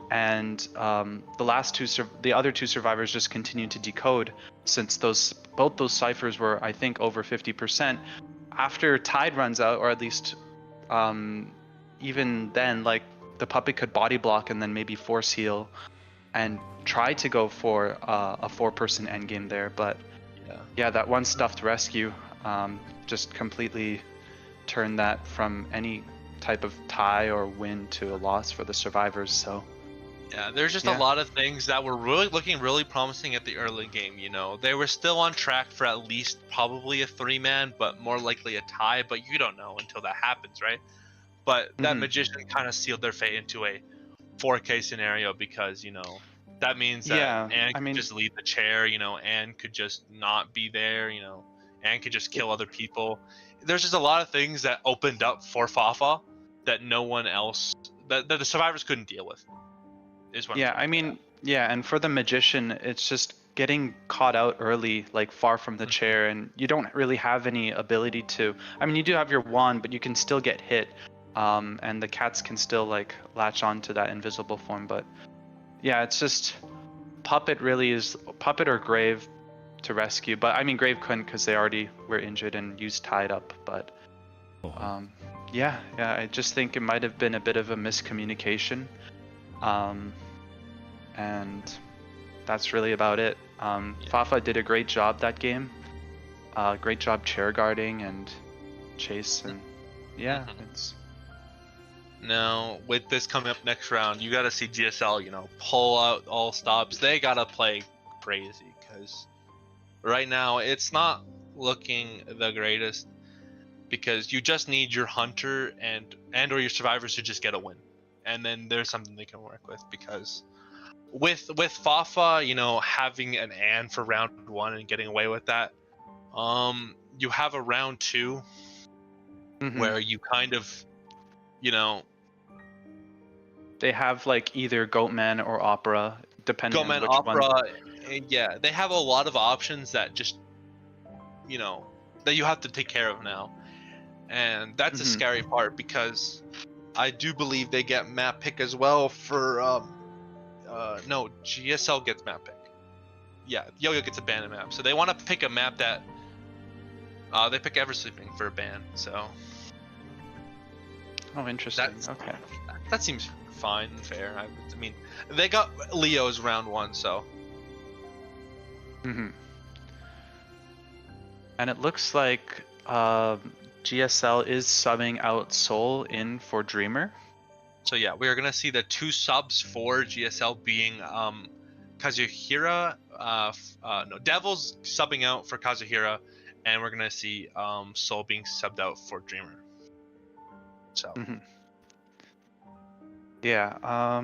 Speaker 2: and the other 2 survivors just continued to decode, since both those ciphers were, I think, over 50%. After Tide runs out, or at least even then, like, the Puppet could body block and then maybe force heal and try to go for a 4-person endgame there, but yeah, that one stuffed rescue just completely turned that from any type of tie or win to a loss for the survivors. So
Speaker 1: yeah, there's just a lot of things that were looking really promising at the early game. You know, they were still on track for at least probably a 3-man, but more likely a tie. But you don't know until that happens, right? But that magician kind of sealed their fate into a 4K scenario, because, you know, that means that Anne could just leave the chair, you know, Anne could just not be there, you know, Anne could just kill other people. There's just a lot of things that opened up for Fafa that no one else, that the survivors couldn't deal with, is what
Speaker 2: I mean, and for the magician, it's just getting caught out early, like far from the chair, and you don't really have any ability to, I mean, you do have your wand, but you can still get hit, and the cats can still like latch on to that invisible form. But yeah, it's just Puppet or Grave to rescue, but I mean, Grave couldn't because they already were injured and used Tied Up. But yeah, I just think it might have been a bit of a miscommunication, and that's really about it. Fafa did a great job that game. Great job chair guarding and chase, and yeah, it's.
Speaker 1: Now, with this coming up next round, you got to see GSL, pull out all stops. They got to play crazy because right now it's not looking the greatest because you just need your hunter and or your survivors to just get a win. And then there's something they can work with because with Fafa, having an Ann for round 1 and getting away with that, you have a round 2 where you kind of,
Speaker 2: they have like either Goatman or Opera, depending on which
Speaker 1: Opera,
Speaker 2: one.
Speaker 1: Yeah, they have a lot of options that just, that you have to take care of now, and that's a scary part because I do believe they get map pick as well for no, GSL gets map pick. Yeah, YOYO gets a ban map, so they want to pick a map that they pick Eversleeping for a ban. So.
Speaker 2: Oh, interesting. Okay.
Speaker 1: That seems fine and fair. I mean, they got Leo's round 1, so.
Speaker 2: And it looks like GSL is subbing out Soul in for Dreamer.
Speaker 1: So yeah, we are gonna see the 2 subs for GSL being Kazuhira. No, Devil's subbing out for Kazuhira, and we're gonna see Soul being subbed out for Dreamer. So.
Speaker 2: Yeah,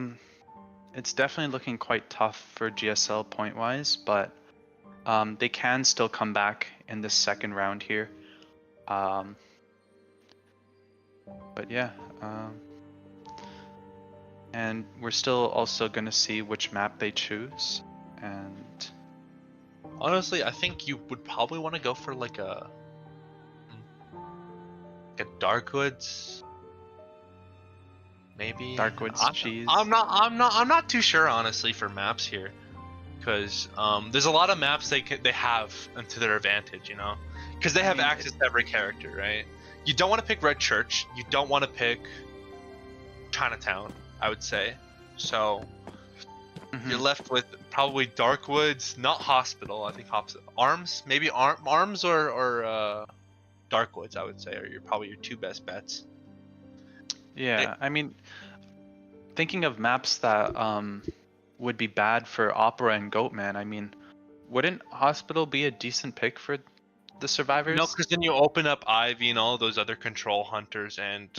Speaker 2: it's definitely looking quite tough for GSL point-wise, but they can still come back in the second round here. But yeah, and we're still also going to see which map they choose. And
Speaker 1: honestly, I think you would probably want to go for like a Darkwoods. Maybe
Speaker 2: Darkwoods cheese.
Speaker 1: I'm not too sure honestly for maps here, because there's a lot of maps they have to their advantage, because they have access to every character, right? You don't want to pick Red Church. You don't want to pick Chinatown, I would say. So you're left with probably Darkwoods, not Hospital. I think Arms, maybe Arms or Darkwoods, I would say, are probably your 2 best bets.
Speaker 2: Yeah, I mean, thinking of maps that would be bad for Opera and Goatman, I mean, wouldn't Hospital be a decent pick for the survivors?
Speaker 1: No, because then you open up Ivy and all those other control hunters, and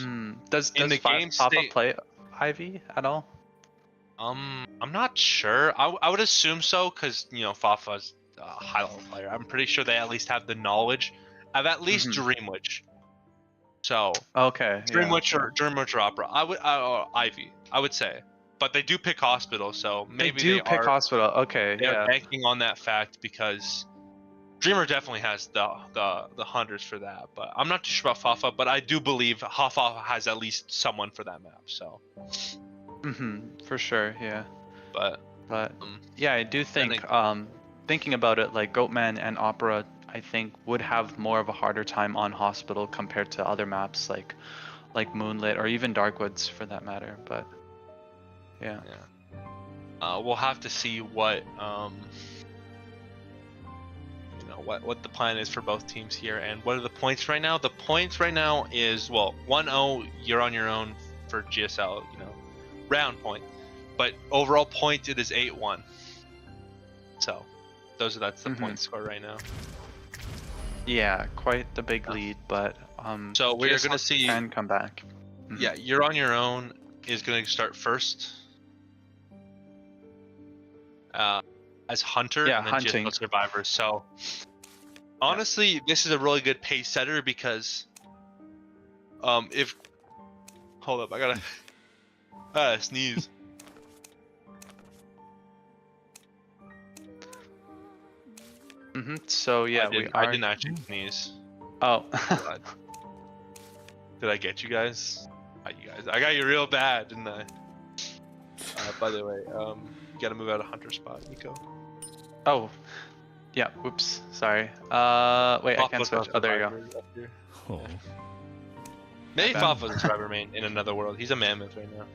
Speaker 2: does
Speaker 1: in the game
Speaker 2: Fafa play Ivy at all?
Speaker 1: I'm not sure. I would assume so, because Fafa's a high level player. I'm pretty sure they at least have the knowledge of at least Dream Witch. So
Speaker 2: okay,
Speaker 1: Dream Witch or Opera. Ivy, I would say, but they do pick Hospital, so maybe
Speaker 2: they pick Hospital. Okay,
Speaker 1: they're banking on that fact because Dreamer definitely has the hunters for that. But I'm not too sure about Fafa, but I do believe Fafa has at least someone for that map. So.
Speaker 2: For sure, yeah.
Speaker 1: But
Speaker 2: yeah, I do think thinking about it, like Goatman and Opera, I think would have more of a harder time on Hospital compared to other maps like Moonlit or even Darkwoods for that matter. But yeah.
Speaker 1: We'll have to see what what the plan is for both teams here, and what are the points right now. The points right now is 1-0. You're on your own for GSL. Round point, but overall point it is 8-1. So that's the point score right now.
Speaker 2: Yeah, quite the big lead, but
Speaker 1: so we're gonna see
Speaker 2: can come back.
Speaker 1: Yeah, You're on your own is gonna start first as hunter, and then
Speaker 2: hunting.
Speaker 1: GSL survivor. So honestly, this is a really good pace setter because if hold up, I gotta sneeze.
Speaker 2: So yeah,
Speaker 1: I didn't actually sneeze.
Speaker 2: Oh.
Speaker 1: Did I get you guys? I got you real bad, didn't I? By the way, you gotta move out of hunter spot, Nico.
Speaker 2: Oh. Yeah. Whoops. Sorry. Wait, I can't switch. Oh, there you go.
Speaker 3: Oh.
Speaker 1: Maybe Fafa's a survivor main in another world. He's a mammoth right now.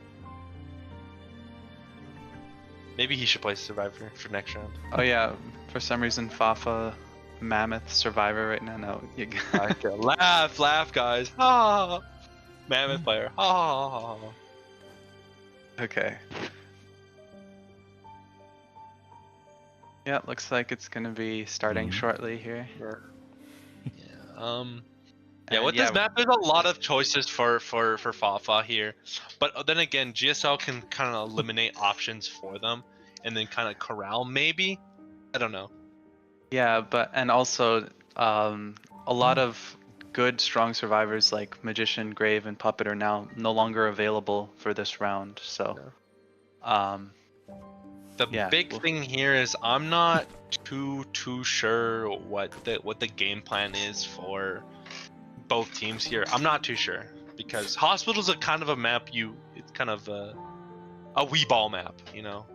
Speaker 1: Maybe he should play Survivor for next round.
Speaker 2: Oh yeah, for some reason Fafa Mammoth Survivor right now. No, you
Speaker 1: Okay, laugh, guys. Ha! Mammoth player. Ha!
Speaker 2: Okay. Yeah, looks like it's gonna be starting shortly here.
Speaker 1: Yeah. Yeah,
Speaker 2: And
Speaker 1: with this map, there's a lot of choices for Fafa here, but then again, GSL can kind of eliminate options for them, and then kind of corral maybe. I don't know.
Speaker 2: Yeah, but and also a lot of good strong survivors like Magician, Grave, and Puppet are now no longer available for this round. So,
Speaker 1: The
Speaker 2: yeah,
Speaker 1: big thing here is I'm not too sure what the game plan is for both teams here. I'm not too sure because Hospital's a kind of a map it's kind of a wee ball map, you know.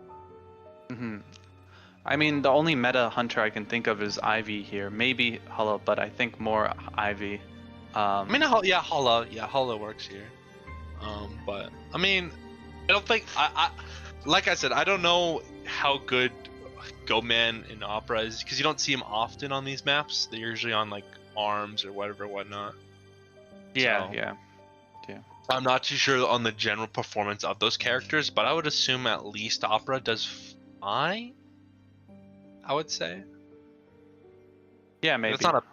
Speaker 2: I mean, the only meta hunter I can think of is Ivy here. Maybe Hollow, but I think more Ivy.
Speaker 1: I mean, yeah, Holla works here. But I mean, I don't think like I said, I don't know how good Goatman in Opera is because you don't see him often on these maps. They're usually on like Arms or whatnot.
Speaker 2: Yeah,
Speaker 1: So,
Speaker 2: yeah.
Speaker 1: I'm not too sure on the general performance of those characters, but I would assume at least Opera does fine. I would say.
Speaker 2: Yeah, maybe.
Speaker 1: It's not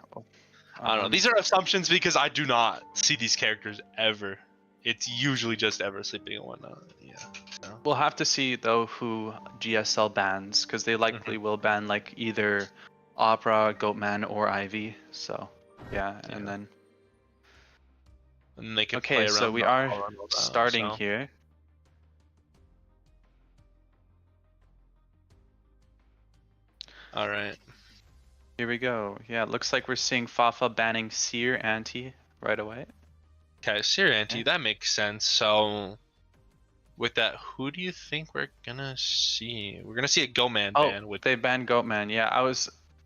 Speaker 1: I don't know. These are assumptions because I do not see these characters ever. It's usually just ever sleeping and whatnot. Yeah. So.
Speaker 2: We'll have to see though who GSL bans because they likely will ban like either Opera, Goatman, or Ivy. So yeah, and then.
Speaker 1: And they can
Speaker 2: okay,
Speaker 1: play around
Speaker 2: so we are starting here.
Speaker 1: All right.
Speaker 2: Here we go. Yeah, it looks like we're seeing Fafa banning Seer Anti right away.
Speaker 1: Okay, Seer Anti, that makes sense. So, with that, who do you think we're gonna see? We're gonna see a Goatman ban.
Speaker 2: Oh, they banned Goatman. Yeah,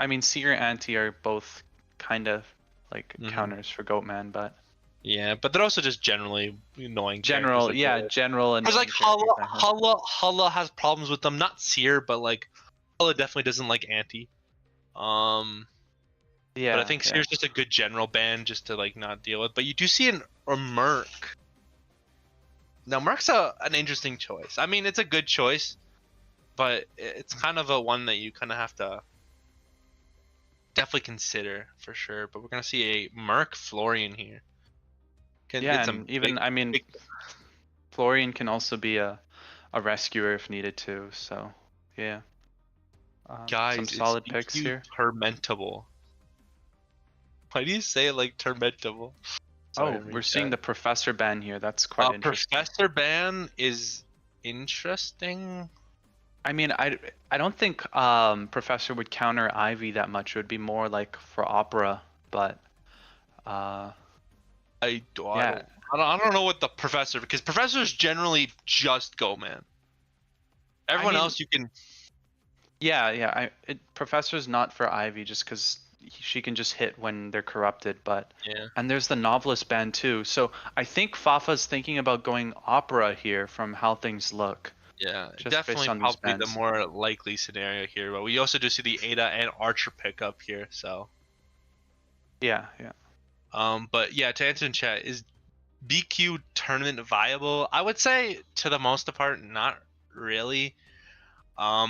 Speaker 2: I mean, Seer Anti are both kind of like counters for Goatman, but.
Speaker 1: Yeah, but they're also just generally annoying.
Speaker 2: General, yeah, general and.
Speaker 1: Because like Hala has problems with them, not Seer, but like Hala definitely doesn't like Anti.
Speaker 2: Yeah.
Speaker 1: But I think Seer's just a good general ban just to like not deal with. But you do see a Merc. Now Merc's an interesting choice. I mean, it's a good choice, but it's kind of a one that you kind of have to definitely consider for sure. But we're gonna see a Merc Florian here.
Speaker 2: And even I mean, Florian can also be a rescuer if needed to. So yeah.
Speaker 1: Guys,
Speaker 2: some solid picks here.
Speaker 1: Tormentable. Why do you say it like Tormentable?
Speaker 2: Sorry, we're seeing the Professor ban here. That's quite interesting.
Speaker 1: Professor ban is interesting.
Speaker 2: I mean, I don't think Professor would counter Ivy that much. It would be more like for Opera, but
Speaker 1: I don't know what the Professor, because Professor's generally just Goatman. Everyone else you can.
Speaker 2: Yeah. Professor's not for Ivy just because she can just hit when they're corrupted, but and there's the Novelist ban too. So I think Fafa's thinking about going Opera here from how things look.
Speaker 1: Yeah, definitely probably the more likely scenario here. But we also do see the Ada and Archer pickup here, so.
Speaker 2: Yeah.
Speaker 1: But yeah, to answer in chat, is BQ tournament viable? I would say to the most part, not really.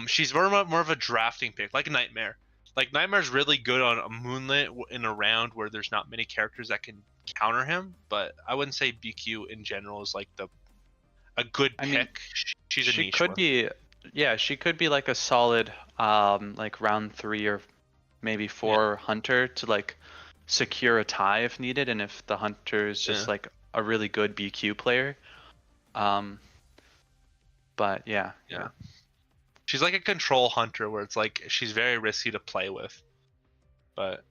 Speaker 1: She's more of a drafting pick, like Nightmare. Like Nightmare's really good on a Moonlit in a round where there's not many characters that can counter him. But I wouldn't say BQ in general is like a good pick.
Speaker 2: Mean,
Speaker 1: she's a niche
Speaker 2: could
Speaker 1: one.
Speaker 2: be, yeah, she could be like a solid, like round 3 or maybe 4 hunter to like secure a tie if needed, and if the hunter is just like a really good BQ player. But yeah.
Speaker 1: She's like a control hunter where it's like she's very risky to play with, but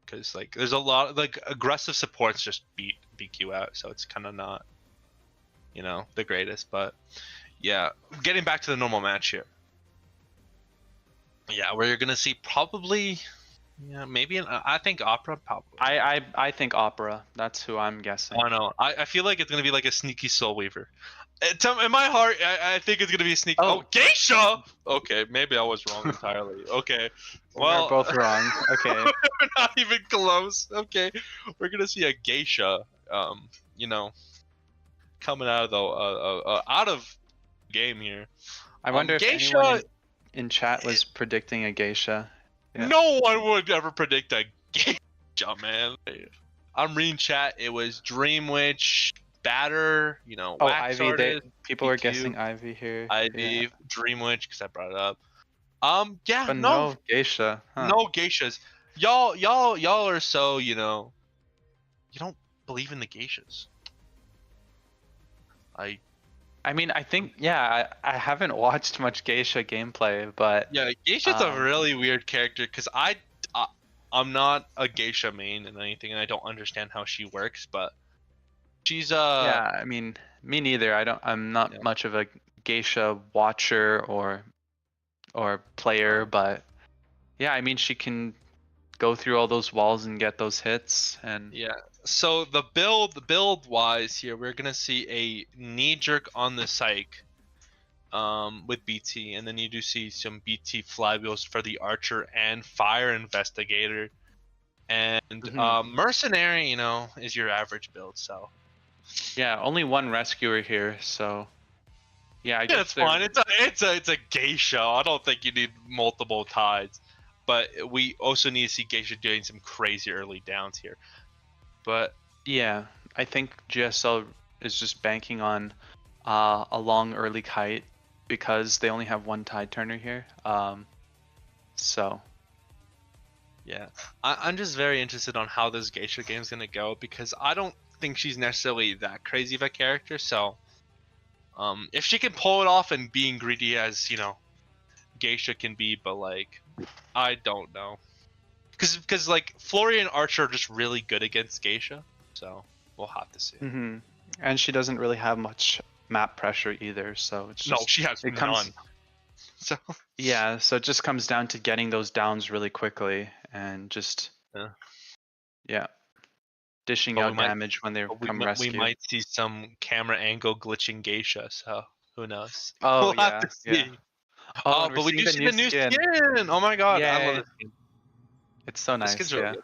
Speaker 1: because like there's a lot of like aggressive supports just beat BQ out, so it's kind of not, the greatest. But yeah, getting back to the normal match here. Yeah, where you're gonna see probably Yeah, maybe I think opera probably.
Speaker 2: I think opera. That's who I'm guessing.
Speaker 1: I don't know. I feel like it's gonna be like a sneaky soul weaver. In my heart, I think it's gonna be a sneak. Oh, geisha. Okay, maybe I was wrong entirely. Okay,
Speaker 2: We're
Speaker 1: well,
Speaker 2: both wrong. Okay.
Speaker 1: we're not even close. Okay, we're gonna see a geisha. You know, coming out of the out of game here.
Speaker 2: I wonder if
Speaker 1: Geisha.
Speaker 2: anyone in chat was predicting a geisha. Yeah.
Speaker 1: No one would ever predict a geisha, man. I'm reading chat. It was Dream Witch, Batter,
Speaker 2: Oh,
Speaker 1: Wax
Speaker 2: Ivy.
Speaker 1: Artist,
Speaker 2: People are guessing Ivy here.
Speaker 1: Ivy,
Speaker 2: Yeah.
Speaker 1: Dream Witch, because I brought it up. Yeah,
Speaker 2: But
Speaker 1: no,
Speaker 2: no geisha. Huh.
Speaker 1: no geishas. Y'all are so, you don't believe in the geishas.
Speaker 2: I mean, I think, yeah, I haven't watched much geisha gameplay, but
Speaker 1: Yeah, geisha's a really weird character because I'm not a geisha main and anything, and I don't understand how she works, but she's
Speaker 2: yeah, I mean, me neither. I'm not much of a geisha watcher or player, but yeah, I mean, she can go through all those walls and get those hits, and
Speaker 1: yeah. So the build wise here, we're gonna see a knee jerk on the psych, with BT, and then you do see some BT flywheels for the archer and fire investigator, and mercenary, is your average build. So
Speaker 2: yeah, only one rescuer here, so yeah, I guess
Speaker 1: it's fine. It's a geisha. I don't think you need multiple tides, but we also need to see geisha doing some crazy early downs here. But
Speaker 2: yeah, I think GSL is just banking on a long early kite because they only have one tide turner here. So
Speaker 1: yeah, I'm just very interested on how this geisha game is gonna go because I don't think she's necessarily that crazy of a character. So if she can pull it off and being greedy as geisha can be, but like I don't know. Because like Florian and Archer are just really good against geisha, so we'll have to see.
Speaker 2: And she doesn't really have much map pressure either, so it's just,
Speaker 1: no, she has none. So
Speaker 2: yeah, so it just comes down to getting those downs really quickly and just dishing out damage when they come rescue.
Speaker 1: We might see some camera angle glitching geisha, so who knows?
Speaker 2: Oh
Speaker 1: we'll have to see.
Speaker 2: Oh,
Speaker 1: but we do see the new skin. Oh my god,
Speaker 2: yeah,
Speaker 1: I love this skin.
Speaker 2: It's so nice.
Speaker 1: Skin's really good.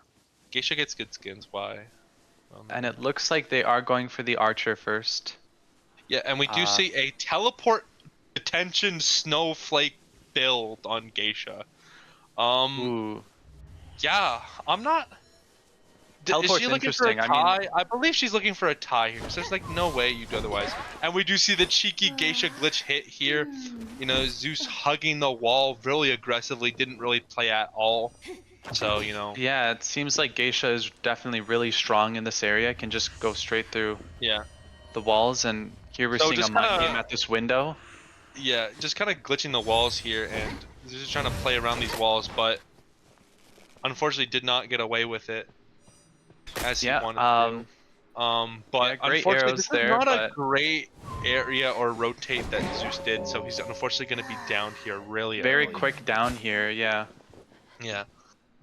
Speaker 1: Geisha gets good skins. Why?
Speaker 2: And it looks like they are going for the archer first.
Speaker 1: Yeah, and we do see a teleport detention snowflake build on geisha.
Speaker 2: Ooh.
Speaker 1: Yeah, I'm not. Is she looking for a tie? I believe she's looking for a tie here. So there's like no way you'd otherwise. And we do see the cheeky geisha glitch hit here. Zeus hugging the wall really aggressively. Didn't really play at all. So
Speaker 2: yeah, it seems like geisha is definitely really strong in this area. Can just go straight through the walls, and here we're seeing a mind game at this window.
Speaker 1: Yeah, just kind of glitching the walls here, and just trying to play around these walls, but unfortunately did not get away with it as he wanted to. But unfortunately, this is not a great area or rotate that Zeus did, so he's unfortunately going to be down here really
Speaker 2: very
Speaker 1: early.
Speaker 2: Quick down here. Yeah.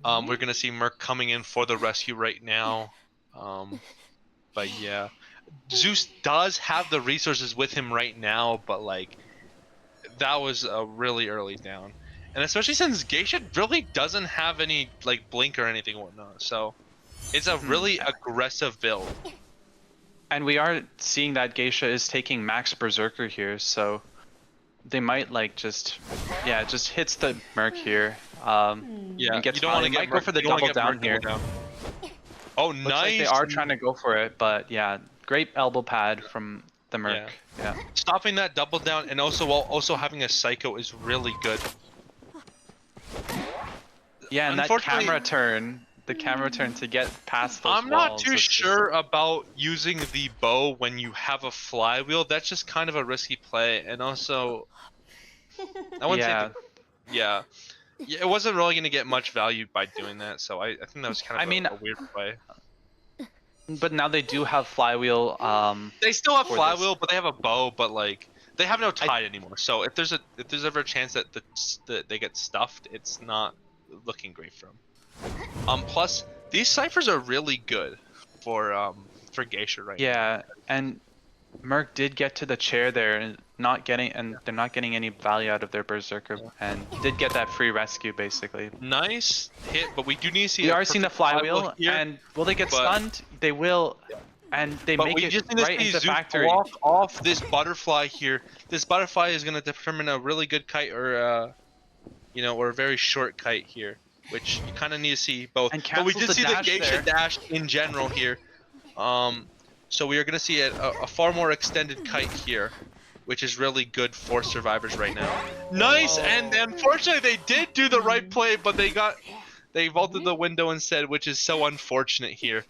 Speaker 1: We're gonna see Merc coming in for the rescue right now. But yeah, Zeus does have the resources with him right now, but like that was a really early down, and especially since Geisha really doesn't have any like blink or anything whatnot, so it's a really aggressive build.
Speaker 2: And we are seeing that Geisha is taking max Berserker here, so they might like just hits the Merc here.
Speaker 1: You don't want to get
Speaker 2: go for the double down here.
Speaker 1: Oh,
Speaker 2: Looks
Speaker 1: nice!
Speaker 2: Like they are trying to go for it, but yeah, great elbow pad from the Merc. Yeah.
Speaker 1: Stopping that double down and also having a Psycho is really good.
Speaker 2: Yeah, and that camera turn, to get past those walls.
Speaker 1: I'm not too sure about using the bow when you have a flywheel. That's just kind of a risky play, and also I wouldn't say it wasn't really going to get much value by doing that, so I think that was kind of a weird play.
Speaker 2: But now they do have flywheel.
Speaker 1: They still have flywheel, but they have a bow, but like they have no tide anymore. So if there's ever a chance that they get stuffed, it's not looking great for them. Plus these ciphers are really good for Geisha right now.
Speaker 2: Yeah, and Merc did get to the chair there and they're not getting any value out of their berserker and did get that free rescue basically.
Speaker 1: Nice hit, but we do need to see.
Speaker 2: We
Speaker 1: a
Speaker 2: are seeing the
Speaker 1: perfect
Speaker 2: flywheel
Speaker 1: here,
Speaker 2: and will they get
Speaker 1: but-
Speaker 2: stunned? They will, and they
Speaker 1: But
Speaker 2: make
Speaker 1: we
Speaker 2: it
Speaker 1: just need
Speaker 2: right
Speaker 1: to see
Speaker 2: into
Speaker 1: Zeus
Speaker 2: factory.
Speaker 1: block off this butterfly here. This butterfly is going to determine a really good kite or or a very short kite here, which you kind of need to see both.
Speaker 2: And
Speaker 1: But we
Speaker 2: cancels
Speaker 1: did
Speaker 2: the
Speaker 1: see the
Speaker 2: dash
Speaker 1: Geisha
Speaker 2: there.
Speaker 1: dash in general here. So we are going to see a far more extended kite here, which is really good for survivors right now. Nice, and unfortunately they did do the right play, but they vaulted the window instead, which is so unfortunate here.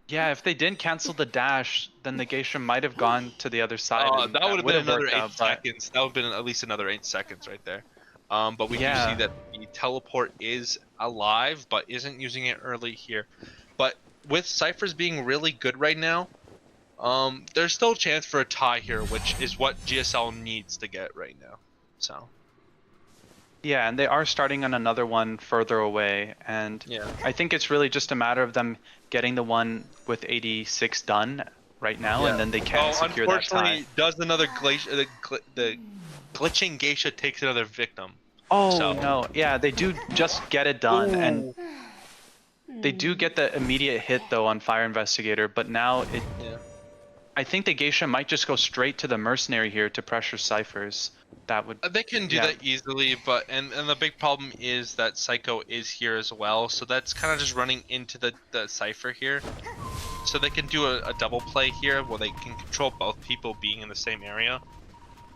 Speaker 2: Yeah, if they didn't cancel the dash, then the Geisha might have gone to the other side. And
Speaker 1: That would have been another
Speaker 2: worked
Speaker 1: 8
Speaker 2: out, but-
Speaker 1: seconds. That would have been at least another 8 seconds right there. But we do
Speaker 2: Yeah.
Speaker 1: see that the teleport is alive, but isn't using it early here. But with ciphers being really good right now, there's still a chance for a tie here, which is what GSL needs to get right now. So.
Speaker 2: Yeah, and they are starting on another one further away, and
Speaker 1: Yeah.
Speaker 2: I think it's really just a matter of them getting the one with 86 done right now, and then they can secure that tie.
Speaker 1: Unfortunately, does another the glitching Geisha takes another victim.
Speaker 2: Oh
Speaker 1: So-
Speaker 2: no, yeah, they do just get it done, and they do get the immediate hit though on Fire Investigator, but now it.
Speaker 1: Yeah.
Speaker 2: I think the Geisha might just go straight to the Mercenary here to pressure ciphers. That would.
Speaker 1: They can do
Speaker 2: Yeah.
Speaker 1: that easily, but and the big problem is that Psycho is here as well, so that's kind of just running into the cipher here. So they can do a double play here where they can control both people being in the same area.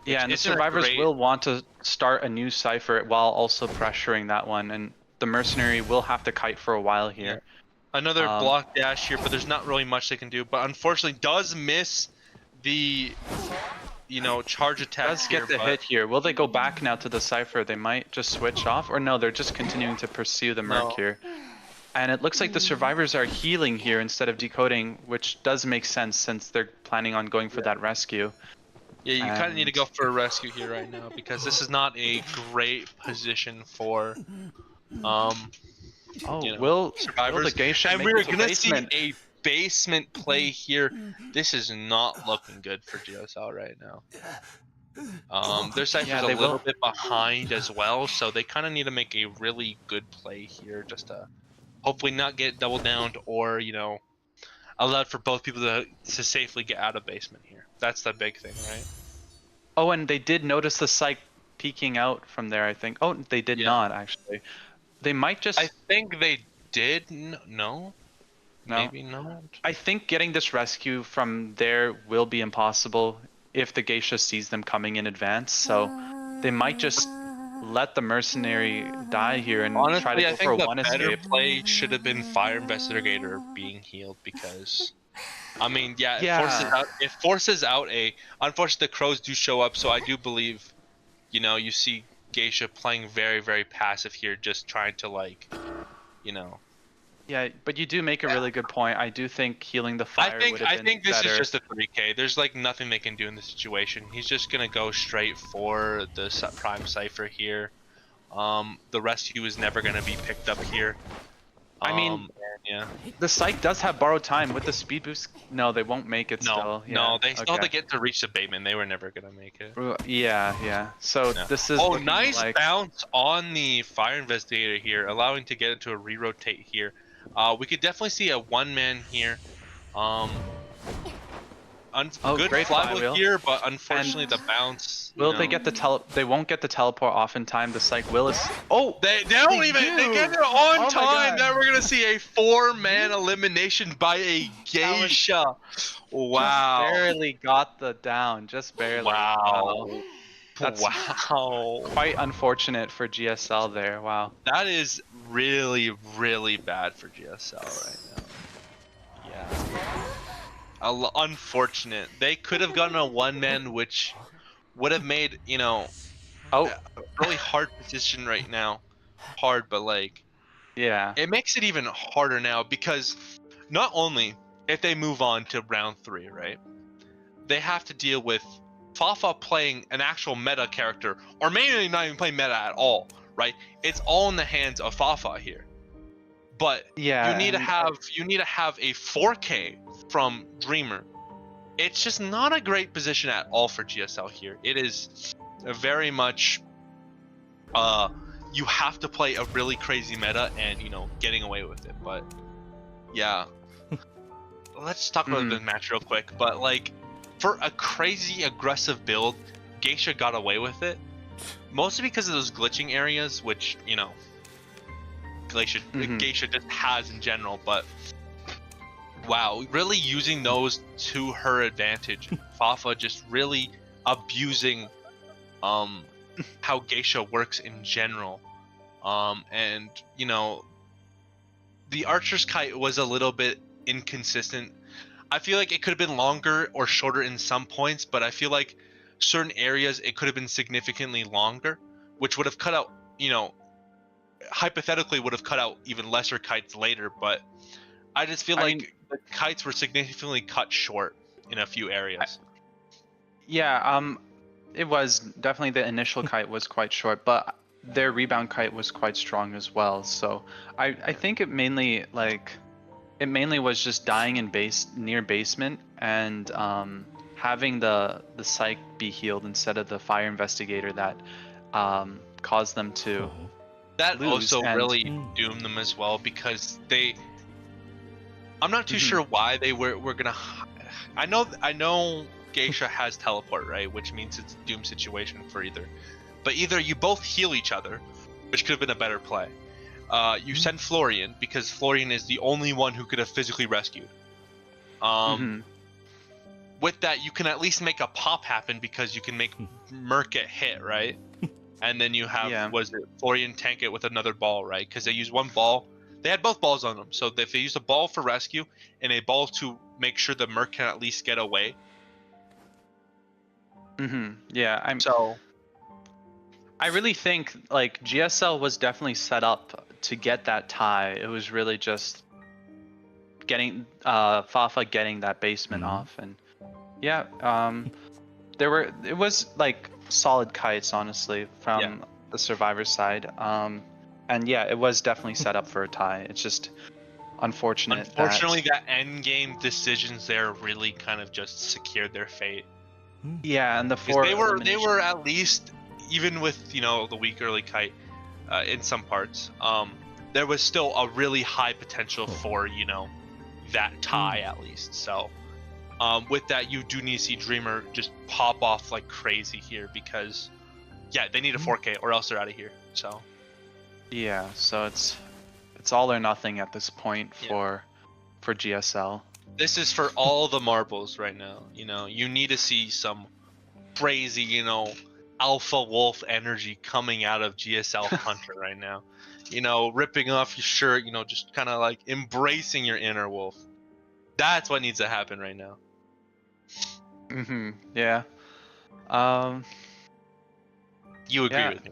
Speaker 2: Yeah, and the
Speaker 1: isn't a
Speaker 2: survivors
Speaker 1: great-
Speaker 2: will want to start a new cipher while also pressuring that one, and the Mercenary will have to kite for a while here.
Speaker 1: Another block dash here, but there's not really much they can do. But unfortunately, does miss the charge attack.
Speaker 2: Does get the hit here. Will they go back now to the cipher? They might just switch off, or no, they're just continuing to pursue the Merc here. And it looks like the survivors are healing here instead of decoding, which does make sense since they're planning on going for that rescue.
Speaker 1: Yeah, you kind of need to go for a rescue here right now because this is not a great position for
Speaker 2: Will
Speaker 1: survivors.
Speaker 2: the Geisha
Speaker 1: And
Speaker 2: make
Speaker 1: we're
Speaker 2: it to
Speaker 1: gonna see
Speaker 2: basement?
Speaker 1: a basement play here. This is not looking good for GSL right now. Their cipher's
Speaker 2: Yeah,
Speaker 1: a
Speaker 2: they
Speaker 1: little
Speaker 2: will.
Speaker 1: bit behind as well, so they kind of need to make a really good play here just to hopefully not get double downed or allowed for both people to safely get out of basement here. That's the big thing, right?
Speaker 2: Oh, and they did notice the psych peeking out from there, I think. Oh, they did not actually. They might just.
Speaker 1: I think they did. No.
Speaker 2: No.
Speaker 1: Maybe not.
Speaker 2: I think getting this rescue from there will be impossible if the Geisha sees them coming in advance. So they might just let the Mercenary die here and
Speaker 1: Honestly,
Speaker 2: try to
Speaker 1: I
Speaker 2: go
Speaker 1: think
Speaker 2: for a
Speaker 1: the
Speaker 2: one
Speaker 1: better
Speaker 2: escape.
Speaker 1: play should have been Fire Investigator being healed because, I mean,
Speaker 2: Yeah.
Speaker 1: it forces out a. Unfortunately, the crows do show up, so I do believe, you see Geisha playing very, very passive here, just trying to
Speaker 2: Yeah, but you do make a really good point. I do think healing the fire would have
Speaker 1: I
Speaker 2: been
Speaker 1: think this
Speaker 2: better.
Speaker 1: is just a 3K. There's nothing they can do in this situation. He's just gonna go straight for the prime cipher here. The rescue is never gonna be picked up here.
Speaker 2: I mean,
Speaker 1: yeah.
Speaker 2: The psych does have borrowed time with the speed boost. No, they won't make it still. Yeah,
Speaker 1: No, they still have
Speaker 2: okay.
Speaker 1: to get to reach the Bateman. They were never gonna make it.
Speaker 2: Yeah. So
Speaker 1: Yeah.
Speaker 2: this is.
Speaker 1: Oh,
Speaker 2: looking
Speaker 1: nice
Speaker 2: like...
Speaker 1: bounce on the Fire Investigator here, allowing to get it to a re-rotate here. We could definitely see a one-man here. Good
Speaker 2: great
Speaker 1: flywheel
Speaker 2: flywheel.
Speaker 1: here, but unfortunately the bounce.
Speaker 2: Will they get the They won't get the teleport off in time. The psych will. Oh,
Speaker 1: They don't
Speaker 2: They
Speaker 1: even. They
Speaker 2: do.
Speaker 1: get it on
Speaker 2: Oh my
Speaker 1: time.
Speaker 2: God.
Speaker 1: Then we're gonna see a 4-man elimination by a Geisha. Wow.
Speaker 2: Just barely got the down. Just barely.
Speaker 1: Wow.
Speaker 2: That's
Speaker 1: Wow.
Speaker 2: quite unfortunate for GSL there. Wow.
Speaker 1: That is really, really bad for GSL right now. Yeah. Unfortunate. They could have gotten a one-man, which would have made,
Speaker 2: Oh,
Speaker 1: a really hard position right now. Hard, but
Speaker 2: yeah.
Speaker 1: it makes it even harder now because not only if they move on to round 3, right, they have to deal with Fafa playing an actual meta character, or maybe not even playing meta at all, right? It's all in the hands of Fafa here. but
Speaker 2: Yeah,
Speaker 1: you need to
Speaker 2: and
Speaker 1: have a 4K from Dreamer. It's just not a great position at all for GSL here. It is very much you have to play a really crazy meta and getting away with it. But yeah, let's talk about the match real quick. But like, for a crazy aggressive build, Geisha got away with it, mostly because of those glitching areas, which Geisha just has in general. But wow, really using those to her advantage. Fafa just really abusing how Geisha works in general. And the Archer's Kite was a little bit inconsistent. I feel like it could have been longer or shorter in some points, but I feel like certain areas it could have been significantly longer, which would have cut out, hypothetically would have cut out even lesser kites later. But I just feel like the kites were significantly cut short in a few areas.
Speaker 2: It was definitely, the initial kite was quite short, but their rebound kite was quite strong as well. So I think it mainly was just dying in near basement and having the psych be healed instead of the fire investigator that caused them to
Speaker 1: that
Speaker 2: lose.
Speaker 1: Also really doomed them as well, because I'm not too sure why they were gonna. I know Geisha has teleport, right, which means it's a doom situation for either. But either you both heal each other, which could have been a better play. You send Florian, because Florian is the only one who could have physically rescued. With that, you can at least make a pop happen, because you can make Merc get hit, right? And then you have, Florian tank it with another ball, right? Because they used one ball. They had both balls on them. So if they used a ball for rescue and a ball to make sure the Merc can at least get away.
Speaker 2: I really think like GSL was definitely set up to get that tie. It was really just getting Fafa getting that basement off, and it was like solid kites, honestly, from the survivor side. And it was definitely set up for a tie. It's just unfortunately
Speaker 1: that end game decisions there really kind of just secured their fate.
Speaker 2: Yeah, and
Speaker 1: they were at least, even with the weak early kite in some parts, there was still a really high potential for that tie at least. So with that, you do need to see Dreamer just pop off like crazy here, because they need a 4K or else they're out of here. So
Speaker 2: so it's all or nothing at this point for GSL.
Speaker 1: This is for all the marbles right now. You need to see some crazy, alpha wolf energy coming out of GSL Hunter right now. Ripping off your shirt, just kind of like embracing your inner wolf. That's what needs to happen right now. You agree with me?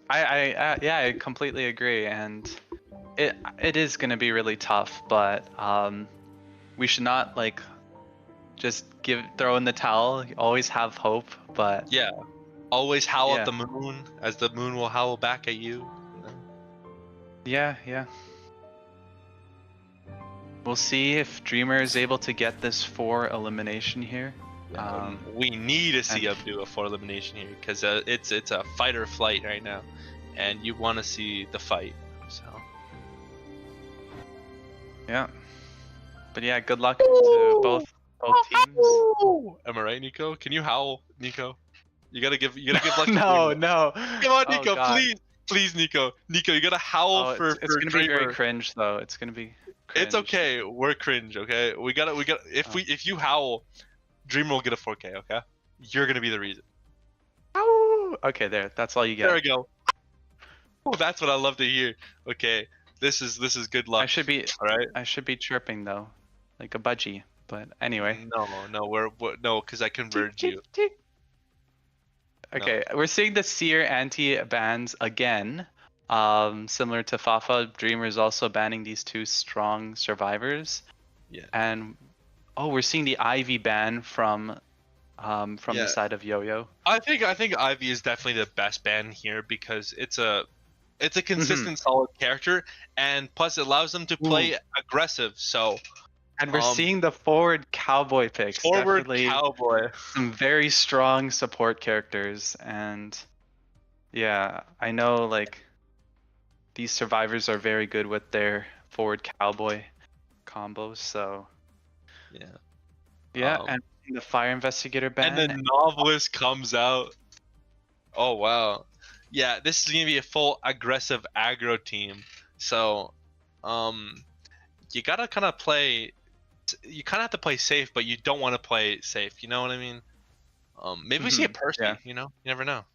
Speaker 2: I completely agree, and it is going to be really tough, but we should not just throw in the towel. Always have hope, but
Speaker 1: always howl at the moon, as the moon will howl back at you.
Speaker 2: We'll see if Dreamer is able to get this 4 elimination here.
Speaker 1: We need to see him do a 4 elimination here, because it's a fight or flight right now, and you want to see the fight. So
Speaker 2: but good luck to both teams.
Speaker 1: Am I right, Nico? Can you howl, Nico? You gotta give luck.
Speaker 2: No.
Speaker 1: Come on, Nico, please, Nico, you gotta howl for.
Speaker 2: It's gonna be very cringe, though. It's gonna be cringe.
Speaker 1: It's okay. We're cringe, okay? We gotta. If you howl, Dreamer will get a 4K, okay? You're gonna be the reason.
Speaker 2: Oh, okay, there. That's all you get.
Speaker 1: There we go. Oh, that's what I love to hear. Okay, this is good luck.
Speaker 2: I should be
Speaker 1: all right.
Speaker 2: I should be chirping though, like a budgie. But anyway.
Speaker 1: No, because I converged you.
Speaker 2: Okay, we're seeing the Seer anti-bans again. Similar to Fafa, Dreamer is also banning these 2 strong survivors. And we're seeing the Ivy ban from the side of YOYO.
Speaker 1: I think Ivy is definitely the best ban here, because it's a It's a consistent, solid character, and plus it allows them to play aggressive. So,
Speaker 2: And we're seeing the forward cowboy picks.
Speaker 1: forward
Speaker 2: Definitely
Speaker 1: cowboy.
Speaker 2: some very strong support characters, and yeah, I know like these survivors are very good with their forward cowboy combos. So
Speaker 1: Yeah.
Speaker 2: yeah, and the fire investigator ban.
Speaker 1: And the novelist comes out. Oh wow. Yeah, this is gonna be a full aggressive aggro team. So, you gotta kind of play. You kind of have to play safe, but you don't want to play safe. You know what I mean? Maybe we see a Percy.
Speaker 2: Yeah.
Speaker 1: You know, you never know.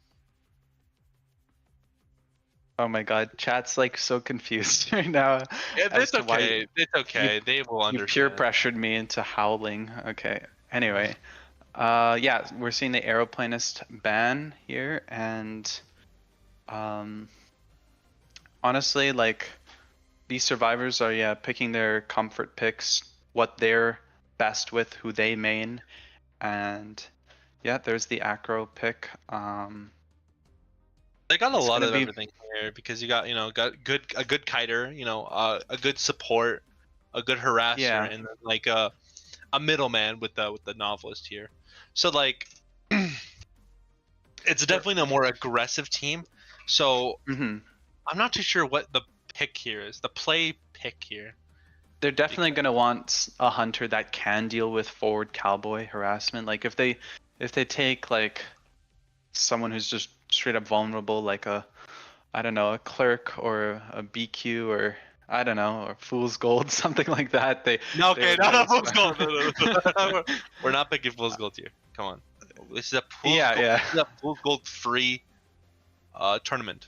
Speaker 2: Oh my god, chat's like so confused right now.
Speaker 1: Yeah,
Speaker 2: as
Speaker 1: it's
Speaker 2: to why
Speaker 1: okay. It's okay. They will
Speaker 2: You
Speaker 1: understand.
Speaker 2: peer pressured me into howling. Okay. Anyway, yeah, we're seeing the aeroplanist ban here, and honestly, like these survivors are picking their comfort picks, what they're best with, who they main, and yeah, there's the acro pick.
Speaker 1: They got a
Speaker 2: It's
Speaker 1: lot
Speaker 2: gonna
Speaker 1: of
Speaker 2: be-
Speaker 1: everything here because you got got a good kiter, a good support, a good harasser,
Speaker 2: Yeah.
Speaker 1: and then like a middleman with the novelist here. So like, it's definitely a more aggressive team. So I'm not too sure what the pick here is, the play pick here.
Speaker 2: They're definitely gonna want a hunter that can deal with forward cowboy harassment. Like if they take like someone who's just straight up vulnerable, like a clerk or a BQ or I don't know, or fool's gold, something like that.
Speaker 1: Not a fool's gold. No. We're not picking fool's gold here. Come on, this is a fool's gold free tournament.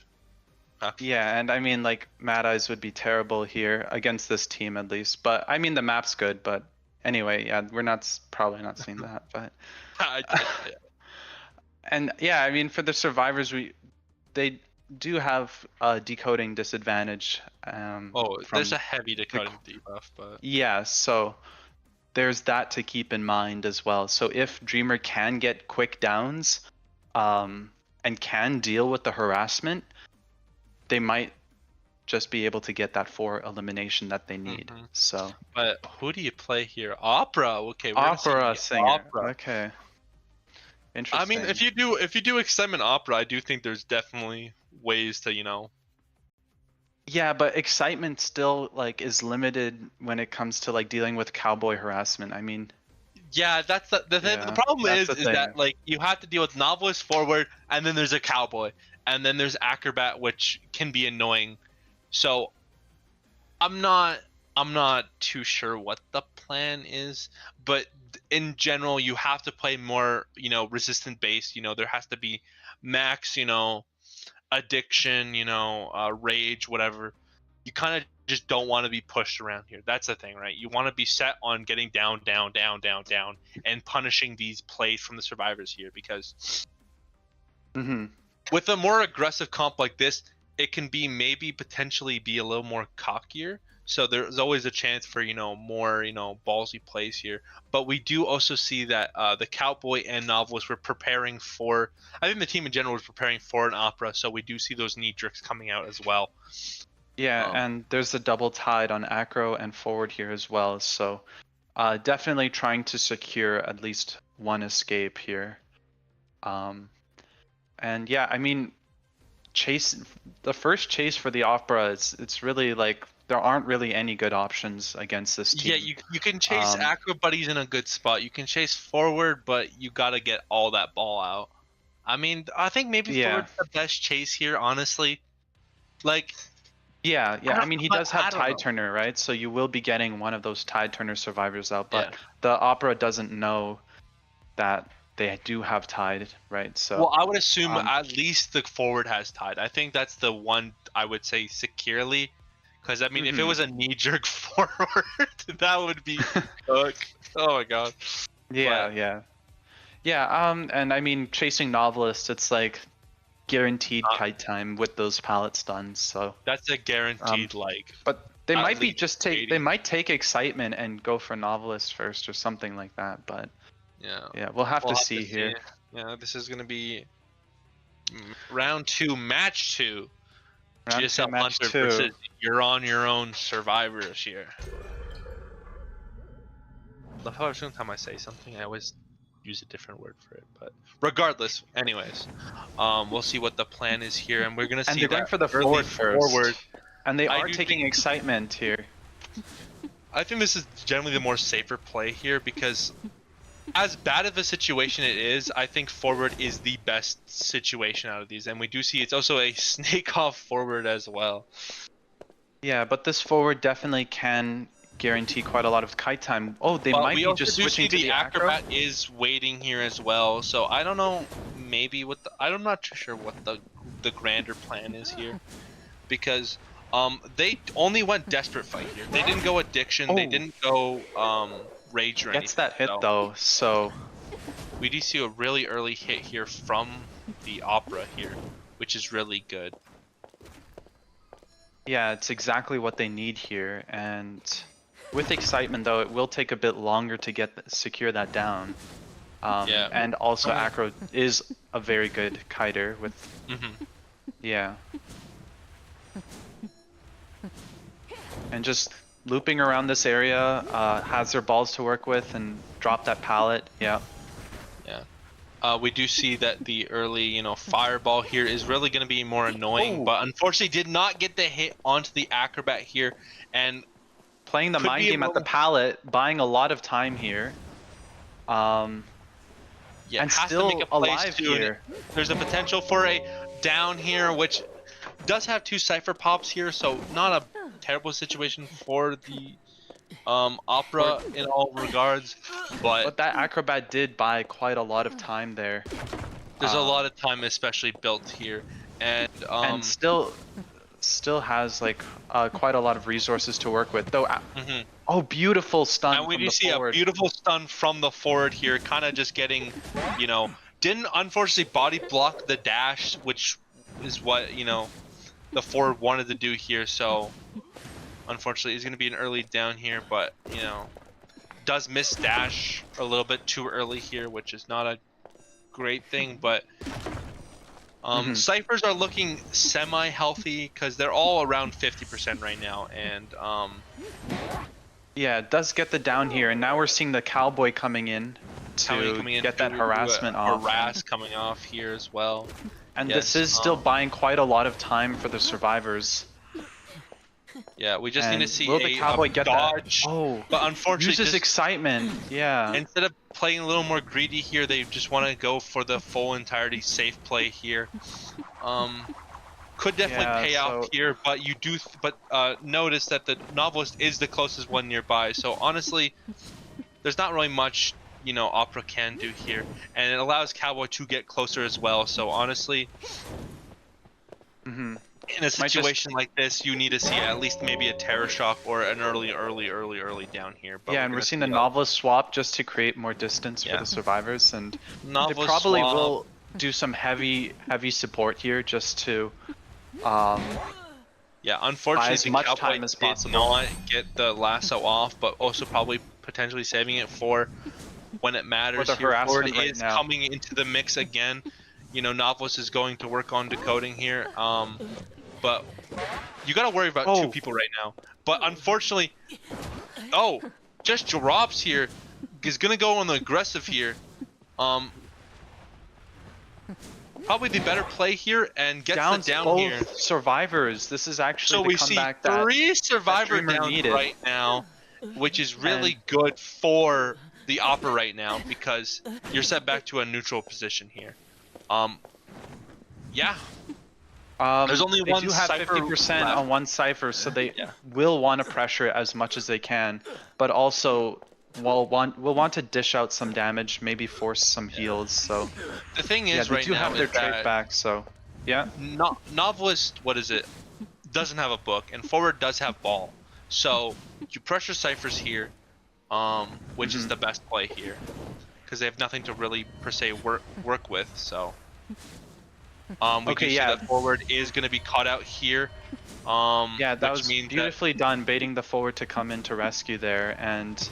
Speaker 1: Huh?
Speaker 2: Yeah, and I mean like Mad Eyes would be terrible here against this team at least. But I mean the map's good, but anyway, yeah, we're probably not seeing that. But and yeah, I mean for the survivors, they do have a decoding disadvantage.
Speaker 1: There's a heavy decoding debuff, but
Speaker 2: yeah, so there's that to keep in mind as well. So if Dreamer can get quick downs, and can deal with the harassment, they might just be able to get that 4 elimination that they need. So,
Speaker 1: but who do you play here? Opera. Okay, we're
Speaker 2: Opera singer.
Speaker 1: Opera.
Speaker 2: Okay. Interesting.
Speaker 1: I mean, if you do excitement opera, I do think there's definitely ways to
Speaker 2: Yeah, but excitement still like is limited when it comes to like dealing with cowboy harassment. I mean.
Speaker 1: Yeah, that's the thing. The problem is that like you have to deal with novelist forward, and then there's a cowboy, and then there's acrobat, which can be annoying. So I'm not too sure what the plan is, but in general you have to play more resistant based. There has to be max addiction, rage, whatever. You kind of just don't want to be pushed around here. That's the thing, right? You want to be set on getting down, and punishing these plays from the survivors here, because with a more aggressive comp like this, it can be potentially be a little more cockier. So there's always a chance for more ballsy plays here. But we do also see that the cowboy and novelist were preparing for. I think the team in general was preparing for an opera. So we do see those knee jerks coming out as well.
Speaker 2: Yeah, and there's a double tide on acro and forward here as well. So definitely trying to secure at least one escape here. And yeah, I mean, the first chase for the opera, it's really like there aren't really any good options against this team.
Speaker 1: Yeah, you can chase acro, but he's in a good spot. You can chase forward, but you got to get all that ball out. I mean, I think maybe forward's the best chase here, honestly. Like.
Speaker 2: Yeah. I mean, he does have Tide Turner, right? So you will be getting one of those Tide Turner survivors out, but the opera doesn't know that they do have Tide, right? So
Speaker 1: well, I would assume at least the forward has Tide. I think that's the one I would say securely, because I mean, if it was a knee jerk forward, that would be cooked. Oh my god.
Speaker 2: Yeah. And I mean, chasing novelists, it's like guaranteed kite time with those pallet stuns, so
Speaker 1: that's a guaranteed
Speaker 2: but they might be they might take excitement and go for novelist first or something like that, but we'll have to see here.
Speaker 1: Yeah, this is gonna be round 2, match 2.
Speaker 2: Round two,
Speaker 1: GSL
Speaker 2: match
Speaker 1: Hunter
Speaker 2: 2.
Speaker 1: versus you're on your own survivors here. Love how every time I say something, I always use a different word for it. But regardless, anyways, we'll see what the plan is here, and we're gonna see
Speaker 2: And they're going
Speaker 1: that
Speaker 2: for the
Speaker 1: early
Speaker 2: forward first. And they
Speaker 1: I
Speaker 2: are
Speaker 1: do
Speaker 2: taking
Speaker 1: think-
Speaker 2: excitement here.
Speaker 1: I think this is generally the more safer play here because, as bad of a situation it is, I think forward is the best situation out of these, and we do see it's also a snake off forward as well.
Speaker 2: Yeah, but this forward definitely can guarantee quite a lot of kite time. Oh, they
Speaker 1: But
Speaker 2: might
Speaker 1: we
Speaker 2: be
Speaker 1: also
Speaker 2: just
Speaker 1: do
Speaker 2: switching
Speaker 1: see
Speaker 2: to the acro.
Speaker 1: acrobat is waiting here as well, so I don't know. Maybe what I'm not too sure what the grander plan is here, because they only went desperate fight here. They didn't go addiction. They
Speaker 2: Oh.
Speaker 1: didn't go rage or
Speaker 2: Gets
Speaker 1: anything.
Speaker 2: that hit
Speaker 1: so
Speaker 2: though, so
Speaker 1: we do see a really early hit here from the opera here, which is really good.
Speaker 2: yeah, it's exactly what they need here. And with excitement though, it will take a bit longer to secure that down.
Speaker 1: Yeah.
Speaker 2: And also acro is a very good kiter with yeah. And just looping around this area, has their balls to work with and drop that pallet. Yeah.
Speaker 1: We do see that the early, fireball here is really going to be more annoying, but unfortunately did not get the hit onto the acrobat here, and
Speaker 2: Playing the
Speaker 1: could
Speaker 2: mind
Speaker 1: be a
Speaker 2: game at the
Speaker 1: moment-
Speaker 2: pallet, buying a lot of time here.
Speaker 1: yeah,
Speaker 2: And
Speaker 1: has
Speaker 2: still
Speaker 1: to make a place
Speaker 2: alive
Speaker 1: soon.
Speaker 2: here.
Speaker 1: There's a potential for a down here, which does have 2 cipher pops here, so not a terrible situation for the opera in all regards,
Speaker 2: But that acrobat did buy quite a lot of time there.
Speaker 1: there's a lot of time especially built here, and
Speaker 2: still has like quite a lot of resources to work with. Though,
Speaker 1: mhm.
Speaker 2: oh, beautiful stun
Speaker 1: And we
Speaker 2: from
Speaker 1: do
Speaker 2: the
Speaker 1: see
Speaker 2: forward.
Speaker 1: a beautiful stun from the forward here, kind of just getting, didn't unfortunately body block the dash, which is what, the forward wanted to do here. So, unfortunately, he's going to be an early down here, but, does miss dash a little bit too early here, which is not a great thing, but ciphers are looking semi-healthy because they're all around 50% right now, and
Speaker 2: yeah, it does get the down here, and now we're seeing the cowboy coming in to get that harassment off.
Speaker 1: Harass coming off here as well.
Speaker 2: And
Speaker 1: Yes,
Speaker 2: this is still buying quite a lot of time for the survivors.
Speaker 1: Yeah, we just need to
Speaker 2: And
Speaker 1: see
Speaker 2: will the cowboy get
Speaker 1: dodge.
Speaker 2: that? Oh,
Speaker 1: But unfortunately,
Speaker 2: uses
Speaker 1: just,
Speaker 2: excitement. Yeah.
Speaker 1: instead of playing a little more greedy here, they just want to go for the full entirety safe play here. Could definitely
Speaker 2: Yeah,
Speaker 1: pay out
Speaker 2: so-
Speaker 1: here, but you do. Notice that the novelist is the closest one nearby. So honestly, there's not really much opera can do here, and it allows cowboy to get closer as well. So honestly, in a situation like this, you need to see at least maybe a terror shock or an early down here. But
Speaker 2: Yeah, and we're seeing the novelist swap just to create more distance for the survivors, and they probably will do some heavy support here just to
Speaker 1: yeah, unfortunately,
Speaker 2: as
Speaker 1: the
Speaker 2: much
Speaker 1: cowboy
Speaker 2: time as
Speaker 1: did
Speaker 2: possible.
Speaker 1: not get the lasso off, but also probably potentially saving it for when it matters.
Speaker 2: the
Speaker 1: Here,
Speaker 2: harassment
Speaker 1: Ford
Speaker 2: right
Speaker 1: is
Speaker 2: now.
Speaker 1: coming into the mix again. Novelist is going to work on decoding here. But you got to worry about 2 people right now. But unfortunately, just drops here. Is gonna go on the aggressive here. Probably the better play here and gets
Speaker 2: downs
Speaker 1: the down
Speaker 2: both
Speaker 1: here.
Speaker 2: survivors. This is actually
Speaker 1: So
Speaker 2: the
Speaker 1: we see
Speaker 2: comeback that
Speaker 1: 3 survivor
Speaker 2: Dreamer
Speaker 1: downs
Speaker 2: needed.
Speaker 1: right now, which is really good for the opera right now because you're set back to a neutral position here. Yeah. There's only
Speaker 2: they
Speaker 1: one
Speaker 2: do have
Speaker 1: cipher
Speaker 2: 50%
Speaker 1: left.
Speaker 2: on one cipher, so they will want to pressure it as much as they can, but also will want to dish out some damage, maybe force some heals. So
Speaker 1: The thing
Speaker 2: yeah,
Speaker 1: is,
Speaker 2: they
Speaker 1: right
Speaker 2: do
Speaker 1: now
Speaker 2: have their
Speaker 1: is
Speaker 2: trait
Speaker 1: that
Speaker 2: back. So yeah,
Speaker 1: novelist, doesn't have a book, and forward does have ball. So you pressure ciphers here, which is the best play here, because they have nothing to really per se work with. So we do see that forward is going to be caught out here.
Speaker 2: Yeah, that was
Speaker 1: means
Speaker 2: beautifully done, baiting the forward to come in to rescue there, and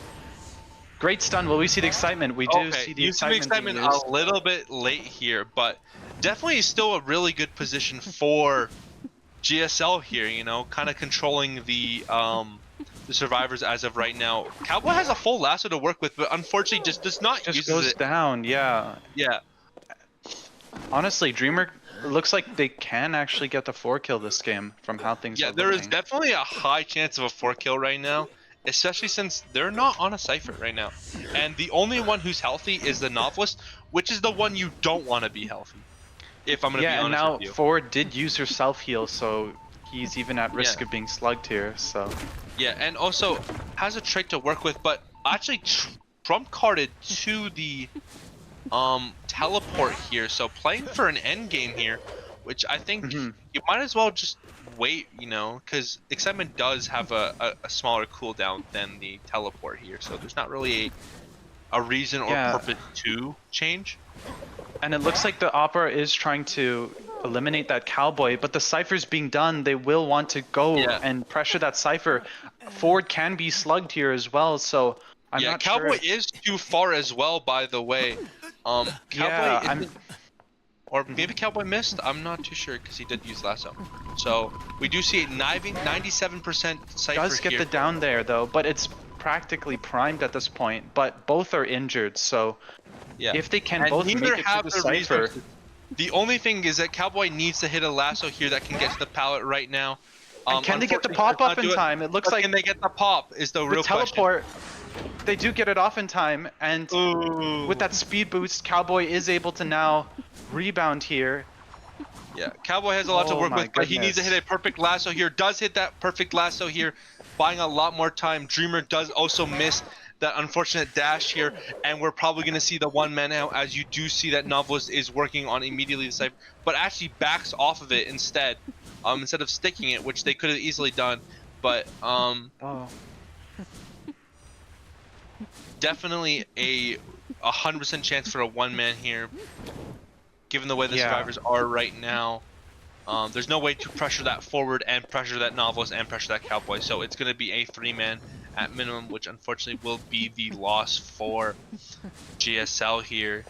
Speaker 2: great stun. Will we see the excitement? We do see the
Speaker 1: you see the
Speaker 2: excitement being
Speaker 1: a
Speaker 2: used.
Speaker 1: little bit late here, but definitely still a really good position for GSL here, you know, kind of controlling the survivors as of right now. Cowboy has a full lasso to work with, but unfortunately just does not
Speaker 2: Just
Speaker 1: use
Speaker 2: goes
Speaker 1: it.
Speaker 2: down, yeah.
Speaker 1: Yeah.
Speaker 2: Honestly, Dreamer looks like they can actually get the 4 kill this game from how things
Speaker 1: Yeah,
Speaker 2: are
Speaker 1: there is
Speaker 2: looking.
Speaker 1: definitely a high chance of a 4 kill right now, especially since they're not on a Cypher right now. And the only one who's healthy is the Novelist, which is the one you don't want to be healthy, if I'm going to be
Speaker 2: Yeah, and
Speaker 1: honest with
Speaker 2: now
Speaker 1: you.
Speaker 2: Forward did use her self heal, so he's even at risk
Speaker 1: Yeah.
Speaker 2: of being slugged here. So
Speaker 1: Yeah, and also has a trait to work with, but actually trump carded to the teleport here. So playing for an end game here, which I think you might as well just wait, you know, because Excitement does have a smaller cooldown than the teleport here. So there's not really a reason or
Speaker 2: yeah,
Speaker 1: purpose to change.
Speaker 2: and it looks like the Opera is trying to eliminate that Cowboy, but the Cypher's being done. They will want to go
Speaker 1: Yeah.
Speaker 2: and pressure that Cypher. Forward can be slugged here as well, so I'm
Speaker 1: Yeah,
Speaker 2: not
Speaker 1: Cowboy
Speaker 2: sure.
Speaker 1: is too far as well, by the way. Cowboy
Speaker 2: Yeah,
Speaker 1: isn't, or maybe Cowboy missed. I'm not too sure because he did use lasso. So we do see a 97% Cypher
Speaker 2: does get
Speaker 1: here.
Speaker 2: the down there though, but it's practically primed at this point. But both are injured, so
Speaker 1: Yeah.
Speaker 2: if they can
Speaker 1: And
Speaker 2: both
Speaker 1: neither
Speaker 2: make it to
Speaker 1: have
Speaker 2: the
Speaker 1: the
Speaker 2: Cypher,
Speaker 1: resources. The only thing is that Cowboy needs to hit a lasso here that can get to the pallet right now.
Speaker 2: and can they get the
Speaker 1: Unfortunately,
Speaker 2: pop
Speaker 1: does
Speaker 2: up
Speaker 1: not
Speaker 2: in
Speaker 1: do it.
Speaker 2: time? It looks
Speaker 1: But
Speaker 2: like
Speaker 1: can they get the pop is the
Speaker 2: the
Speaker 1: real question.
Speaker 2: teleport. They do get it off in time, and
Speaker 1: Ooh.
Speaker 2: with that speed boost, Cowboy is able to now rebound here.
Speaker 1: Yeah, Cowboy has a lot to
Speaker 2: Oh
Speaker 1: work
Speaker 2: my
Speaker 1: with, but he needs to
Speaker 2: goodness.
Speaker 1: hit a perfect lasso here. Does hit that perfect lasso here, buying a lot more time. Dreamer does also miss that unfortunate dash here, and we're probably going to see the one man out, as you do see that Novelist is working on immediately the Cypher, but actually backs off of it instead of sticking it, which they could have easily done. But
Speaker 2: Oh.
Speaker 1: definitely a 100% chance for a one man here, given the way the
Speaker 2: Yeah.
Speaker 1: survivors are right now. There's no way to pressure that forward and pressure that Novelist and pressure that Cowboy, so it's going to be a 3-man at minimum, which unfortunately will be the loss for GSL here.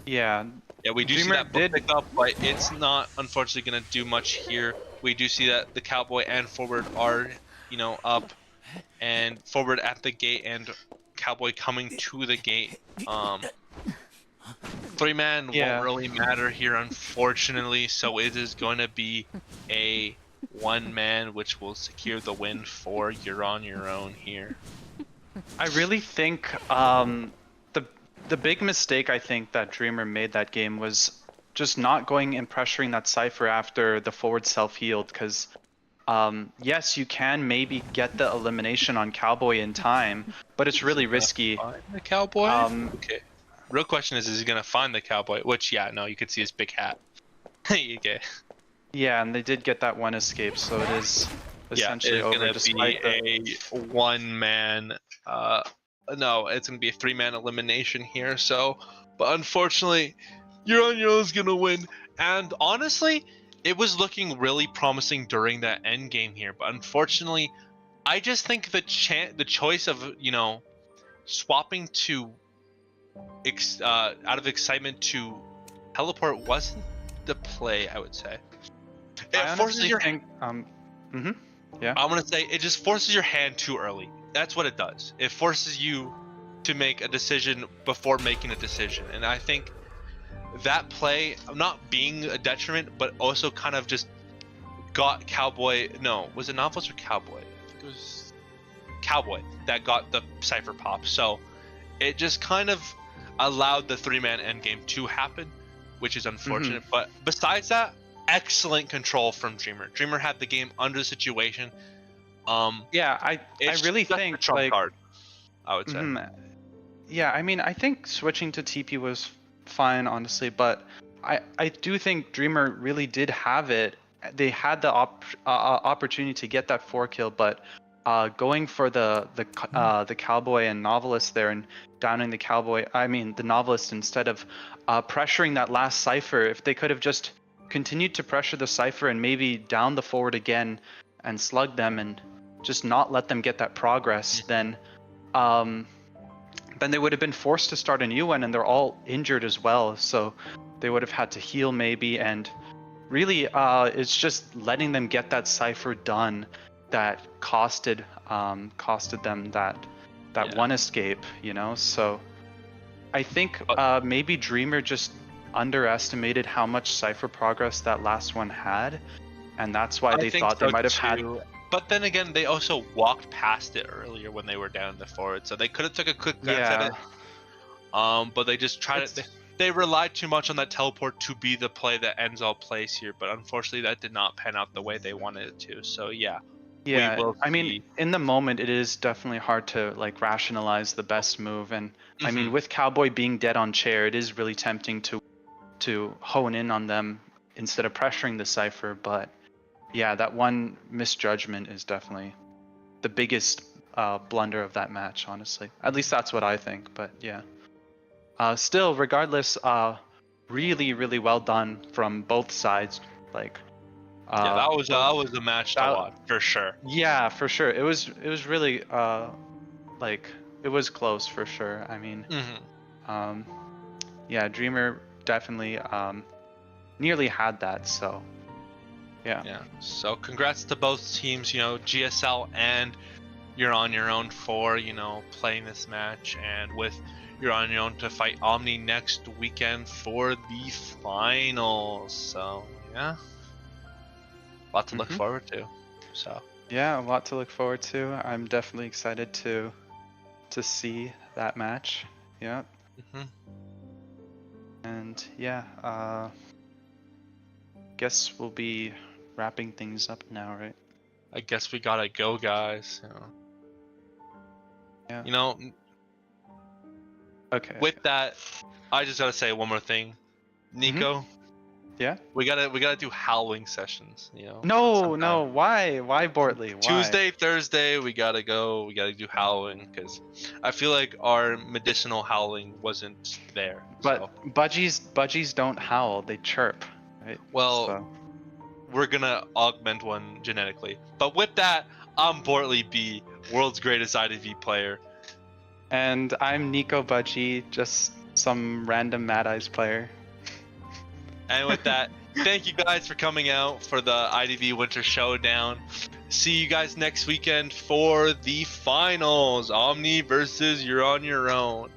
Speaker 2: Yeah.
Speaker 1: Yeah, we do see
Speaker 2: Dreamer
Speaker 1: that book pick up, but it's not unfortunately going to do much here. We do see that the Cowboy and forward are, you know, up, and forward at the gate and Cowboy coming to the gate. 3-man won't really matter here, unfortunately, so it is going to be a 1-man, which will secure the win for You're On Your Own here.
Speaker 2: I really think the big mistake I think that Dreamer made that game was just not going and pressuring that Cypher after the forward self-healed, because yes, you can maybe get the elimination on Cowboy in time, but it's really risky.
Speaker 1: Find the Cowboy? Okay. Real question is he gonna find the Cowboy? Which, yeah, no, you can see his big hat. Okay.
Speaker 2: Yeah, and they did get that one escape, so it is essentially
Speaker 1: it's
Speaker 2: over.
Speaker 1: gonna
Speaker 2: Despite
Speaker 1: be a 1-man. No, it's gonna be a 3-man elimination here. So, but unfortunately, You're On Your Own's gonna win. And honestly, it was looking really promising during that end game here. But unfortunately, I just think the choice of, you know, swapping to out of Excitement to teleport wasn't the play, I would say.
Speaker 2: I
Speaker 1: forces your
Speaker 2: think yeah.
Speaker 1: I'm gonna say it just forces your hand too early. That's what it does. It forces you to make a decision before making a decision, and I think that play, not being a detriment, but also kind of just got Cowboy. No, was it Novelist or Cowboy? I think it was Cowboy that got the Cypher pop. So it just kind of allowed the 3-man endgame to happen, which is unfortunate. But besides that, excellent control from Dreamer. Dreamer had the game under the situation.
Speaker 2: Yeah, I really think
Speaker 1: trump card, I would say.
Speaker 2: Yeah, I mean, I think switching to TP was fine, honestly, but I do think Dreamer really did have it. They had the opportunity to get that 4 kill, but going for the Cowboy and Novelist there and downing the Novelist instead of pressuring that last Cypher. If they could have just continued to pressure the Cypher and maybe down the forward again and slug them and just not let them get that progress, then they would have been forced to start a new one, and they're all injured as well, so they would have had to heal maybe, and really, it's just letting them get that cipher done that costed them that
Speaker 1: Yeah.
Speaker 2: one escape, you know. So I think maybe Dreamer just underestimated how much cipher progress that last one had, and that's why
Speaker 1: I
Speaker 2: they
Speaker 1: think
Speaker 2: thought
Speaker 1: so
Speaker 2: they might have had.
Speaker 1: too. But then again, they also walked past it earlier when they were down the forward, so they could have took a quick glance at it. But they just tried it. They relied too much on that teleport to be the play that ends all plays here. But unfortunately, that did not pan out the way they wanted it to. So yeah.
Speaker 2: Yeah,
Speaker 1: We will
Speaker 2: I mean,
Speaker 1: see.
Speaker 2: in the moment, it is definitely hard to like rationalize the best move, and I mean, with Cowboy being dead on chair, it is really tempting to hone in on them instead of pressuring the cipher. But yeah, that one misjudgment is definitely the biggest blunder of that match, honestly. At least that's what I think. But yeah, still, regardless, really, really well done from both sides. Like,
Speaker 1: Yeah, that was a match to watch for sure.
Speaker 2: Yeah, for sure. It was really like it was close for sure. I mean, yeah, Dreamer definitely nearly had that. So yeah.
Speaker 1: Yeah. So congrats to both teams. You know, GSL and You're On Your Own for playing this match, and with You're On Your Own to fight Omni next weekend for the finals. So yeah. A lot to look forward to. So
Speaker 2: yeah, a lot to look forward to. I'm definitely excited to see that match. Yeah. And yeah, guess we'll be wrapping things up now, right?
Speaker 1: I guess we gotta go, guys.
Speaker 2: Yeah.
Speaker 1: You know.
Speaker 2: Okay.
Speaker 1: With that, I just gotta say one more thing, Nico.
Speaker 2: Yeah.
Speaker 1: We gotta do howling sessions.
Speaker 2: No. Why, Bortley? Why?
Speaker 1: Tuesday, Thursday, we gotta go. We gotta do howling because I feel like our medicinal howling wasn't there.
Speaker 2: But so. budgies don't howl; they chirp, right?
Speaker 1: Well, so. We're gonna augment one genetically. But with that, I'm Bortley B, world's greatest IDV player,
Speaker 2: and I'm Nico Budgie, just some random Mad Eyes player.
Speaker 1: And with that, thank you guys for coming out for the IDV Winter Showdown. See you guys next weekend for the finals. Omni versus You're On Your Own.